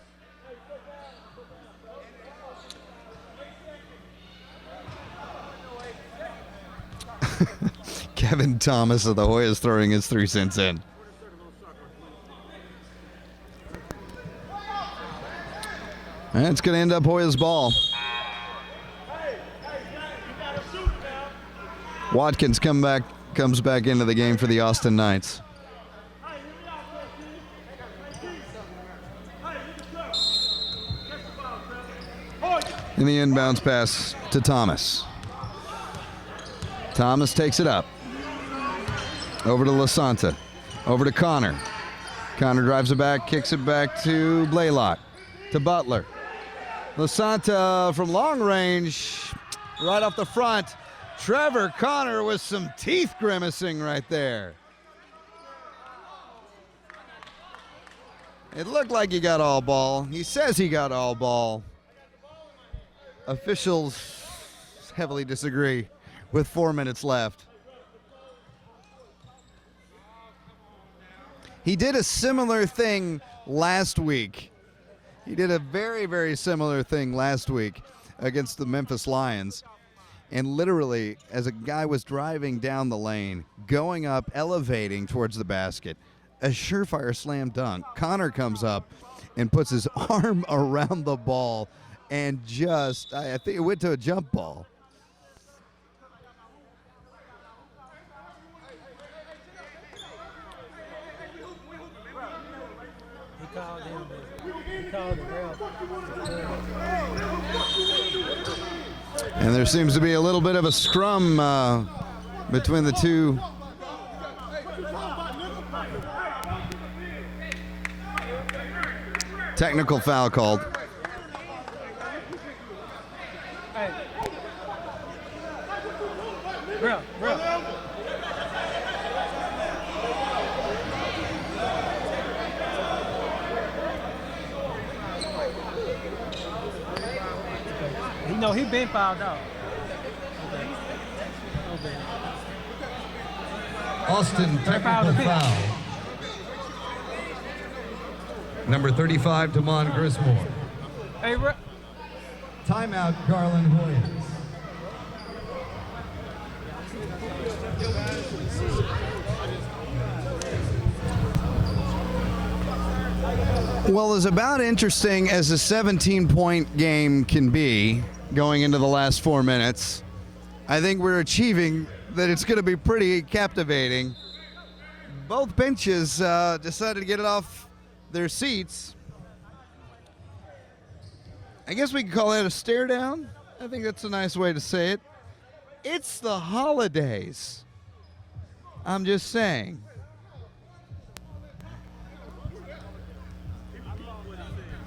Kevin Thomas of the Hoyas throwing his 3 cents in. And it's going to end up Hoyas ball. Watkins comes back into the game for the Austin Knights. In the inbounds pass to Thomas. Thomas takes it up. Over to LaSanta. Over to Connor. Connor drives it back, kicks it back to Blaylock. To Butler. LaSanta from long range. Right off the front. Trevor Connor with some teeth grimacing right there. It looked like he got all ball. He says he got all ball. Officials heavily disagree with 4 minutes left. He did a similar thing last week. He did a very, very similar thing last week against the Memphis Lions. And literally, as a guy was driving down the lane, going up, elevating towards the basket, a surefire slam dunk, Connor comes up and puts his arm around the ball and just, I think it went to a jump ball. He called him. He called the ref. And there seems to be a little bit of a scrum between the two. Technical foul called. Hey. Bro. No, he been fouled out. Okay. Austin, technical foul. Number 35, Damon Grismore. Hey, Timeout, Garland Hoyas. Well, as about interesting as a 17-point game can be going into the last 4 minutes, I think we're achieving that it's going to be pretty captivating. Both benches decided to get it off their seats. I guess we could call that a stare down. I think that's a nice way to say it. It's the holidays. I'm just saying.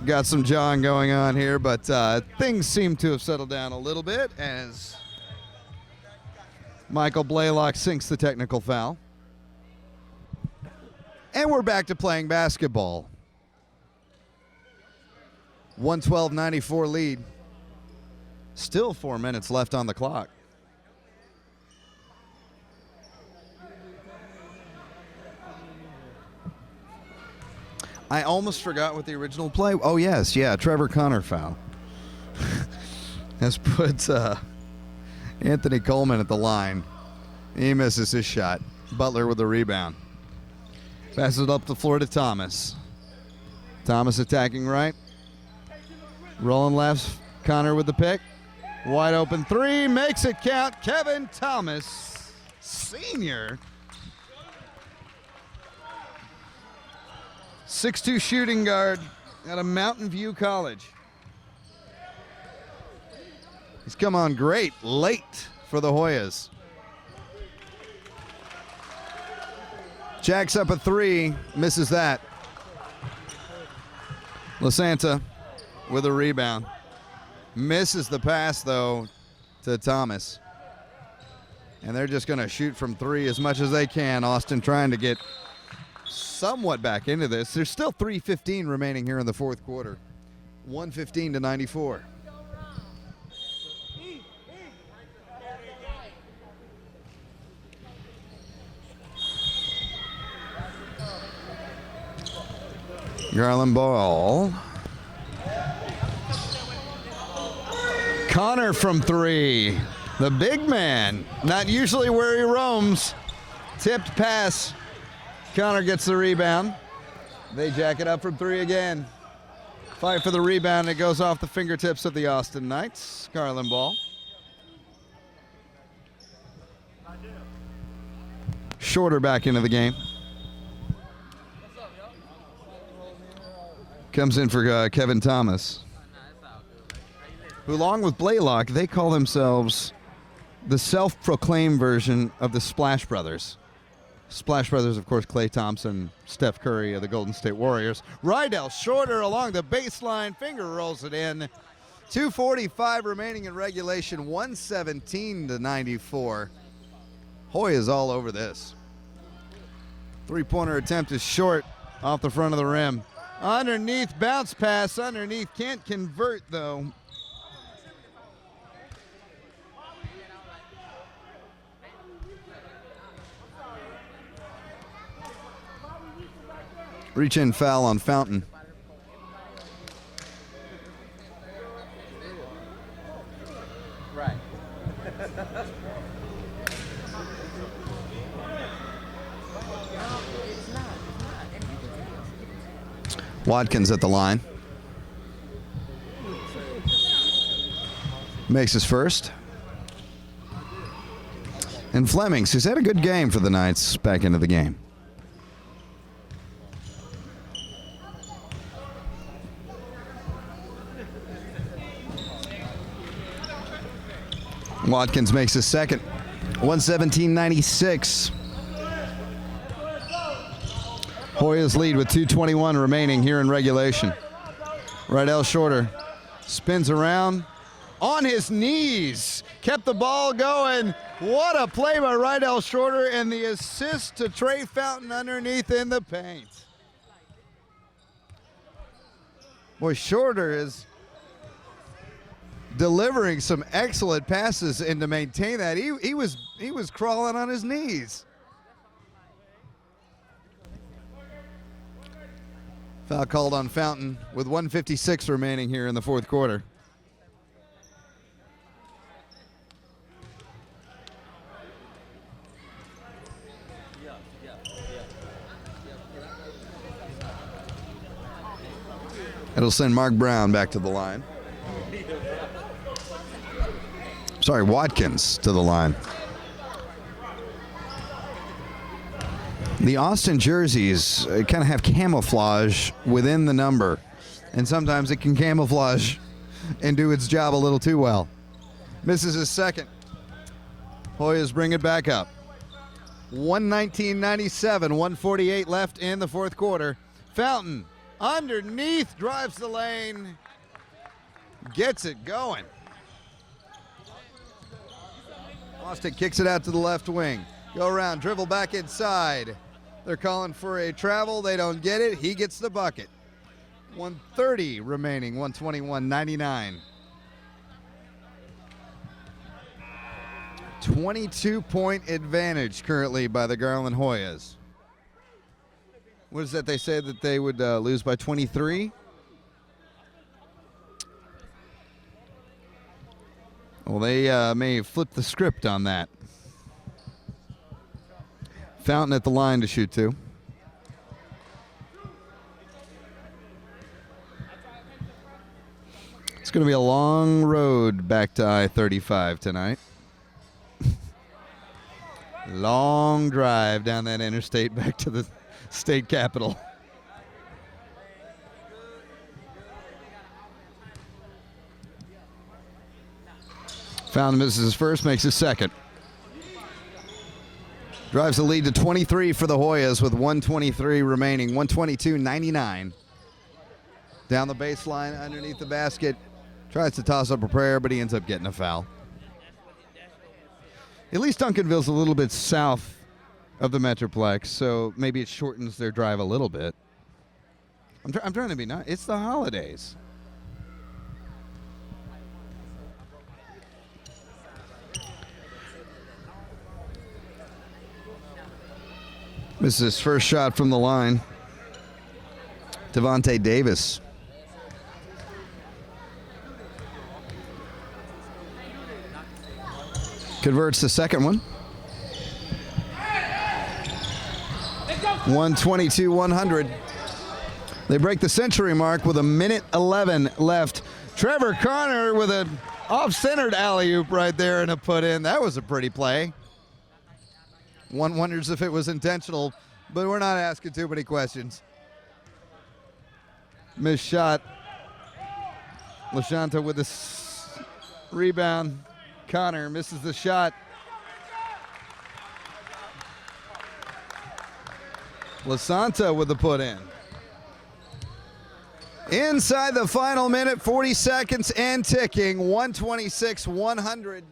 Got some jawing going on here, but things seem to have settled down a little bit as Michael Blaylock sinks the technical foul. And we're back to playing basketball. 112-94 lead. Still 4 minutes left on the clock. I almost forgot what the original play. Oh yes, yeah, Trevor Connor foul has put Anthony Coleman at the line. He misses his shot. Butler with the rebound. Passes it up the floor to Thomas. Thomas attacking right. Rolling left. Connor with the pick. Wide open three. Makes it count. Kevin Thomas, senior. 6'2" shooting guard out of Mountain View College. He's come on great late for the Hoyas. Jacks up a three, misses that. LaSanta with a rebound. Misses the pass, though, to Thomas. And they're just going to shoot from three as much as they can. Austin trying to get somewhat back into this. There's still 3:15 remaining here in the fourth quarter. 115-94. Garland ball. Connor from three. The big man. Not usually where he roams. Tipped pass. Connor gets the rebound. They jack it up from three again. Fight for the rebound. It goes off the fingertips of the Austin Knights. Garland ball. Shorter back into the game. Comes in for Kevin Thomas, who, along with Blaylock, they call themselves the self-proclaimed version of the Splash Brothers. Splash Brothers, of course, Klay Thompson, Steph Curry of the Golden State Warriors. Rydell Shorter along the baseline, finger rolls it in. 2:45 remaining in regulation, 117-94. Hoy is all over this. Three-pointer attempt is short off the front of the rim. Underneath, bounce pass, underneath, can't convert though. Reach in foul on Fountain. Right. Watkins at the line. Makes his first. And Flemings, who's had a good game for the Knights, back into the game. Watkins makes his second. 117-96. Hoyas lead with 2:21 remaining here in regulation. Rydell Shorter spins around on his knees. Kept the ball going. What a play by Rydell Shorter, and the assist to Trey Fountain underneath in the paint. Boy, Shorter is delivering some excellent passes, and to maintain that, he was crawling on his knees. Foul called on Fountain with 1:56 remaining here in the fourth quarter. It'll send Mark Brown back to the line. Sorry, Watkins to the line. The Austin jerseys kind of have camouflage within the number, and sometimes it can camouflage and do its job a little too well. Misses his second. Hoyas bring it back up. 119.97, 148 left in the fourth quarter. Fountain underneath, drives the lane, gets it going. Austin kicks it out to the left wing. Go around, dribble back inside. They're calling for a travel. They don't get it. He gets the bucket. 130 remaining, 121.99. 22-point advantage currently by the Garland Hoyas. What is that? They say that they would lose by 23? Well, they may flip the script on that. Fountain at the line to shoot two. It's going to be a long road back to I-35 tonight. Long drive down that interstate back to the state capitol. Fountain misses his first, makes his second. Drives the lead to 23 for the Hoyas with 123 remaining, 122.99. Down the baseline, underneath the basket. Tries to toss up a prayer, but he ends up getting a foul. At least Duncanville's a little bit south of the Metroplex, so maybe it shortens their drive a little bit. I'm trying to be nice. It's the holidays. This is his first shot from the line. Devontae Davis. Converts the second one. 122-100. They break the century mark with 1:11 left. Trevor Connor with an off-centered alley-oop right there and a put-in. That was a pretty play. One wonders if it was intentional, but we're not asking too many questions. Missed shot. LaShanta with the rebound. Connor misses the shot. LaSanta with the put in. Inside the final minute, 40 seconds and ticking, 126-100.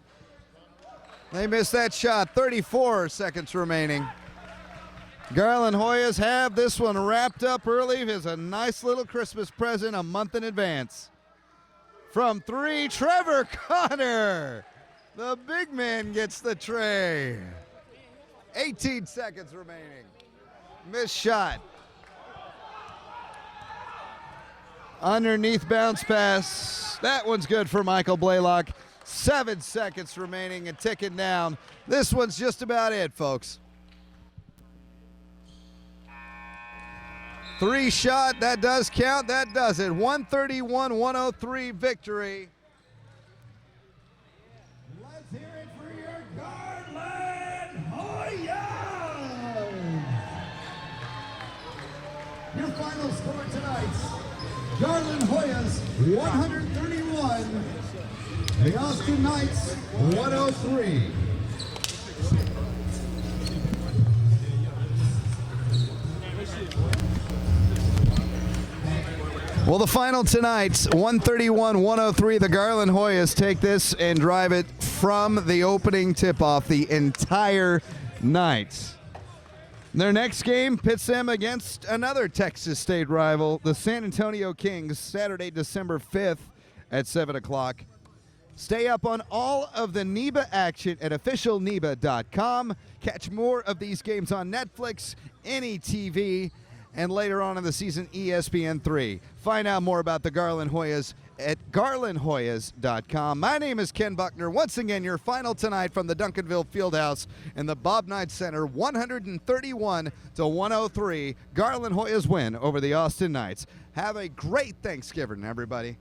They missed that shot, 34 seconds remaining. Garland Hoyas have this one wrapped up early. Here's a nice little Christmas present a month in advance. From three, Trevor Connor. The big man gets the tray. 18 seconds remaining. Missed shot. Underneath bounce pass. That one's good for Michael Blaylock. 7 seconds remaining and ticking down. This one's just about it, folks. Three shot, that does count, that does it. 131-103 victory. Let's hear it for your Garland Hoyas! Your final score tonight, Garland Hoyas 131, the Austin Knights 103. Well, the final tonight, 131-103. The Garland Hoyas take this and drive it from the opening tip-off the entire night. Their next game pits them against another Texas State rival, the San Antonio Kings, Saturday, December 5th at 7 o'clock. Stay up on all of the NEBA action at officialneba.com. Catch more of these games on Netflix, any TV, and later on in the season, ESPN3. Find out more about the Garland Hoyas at garlandhoyas.com. My name is Ken Buckner. Once again, your final tonight from the Duncanville Fieldhouse in the Bob Knight Center, 131-103. Garland Hoyas win over the Austin Knights. Have a great Thanksgiving, everybody.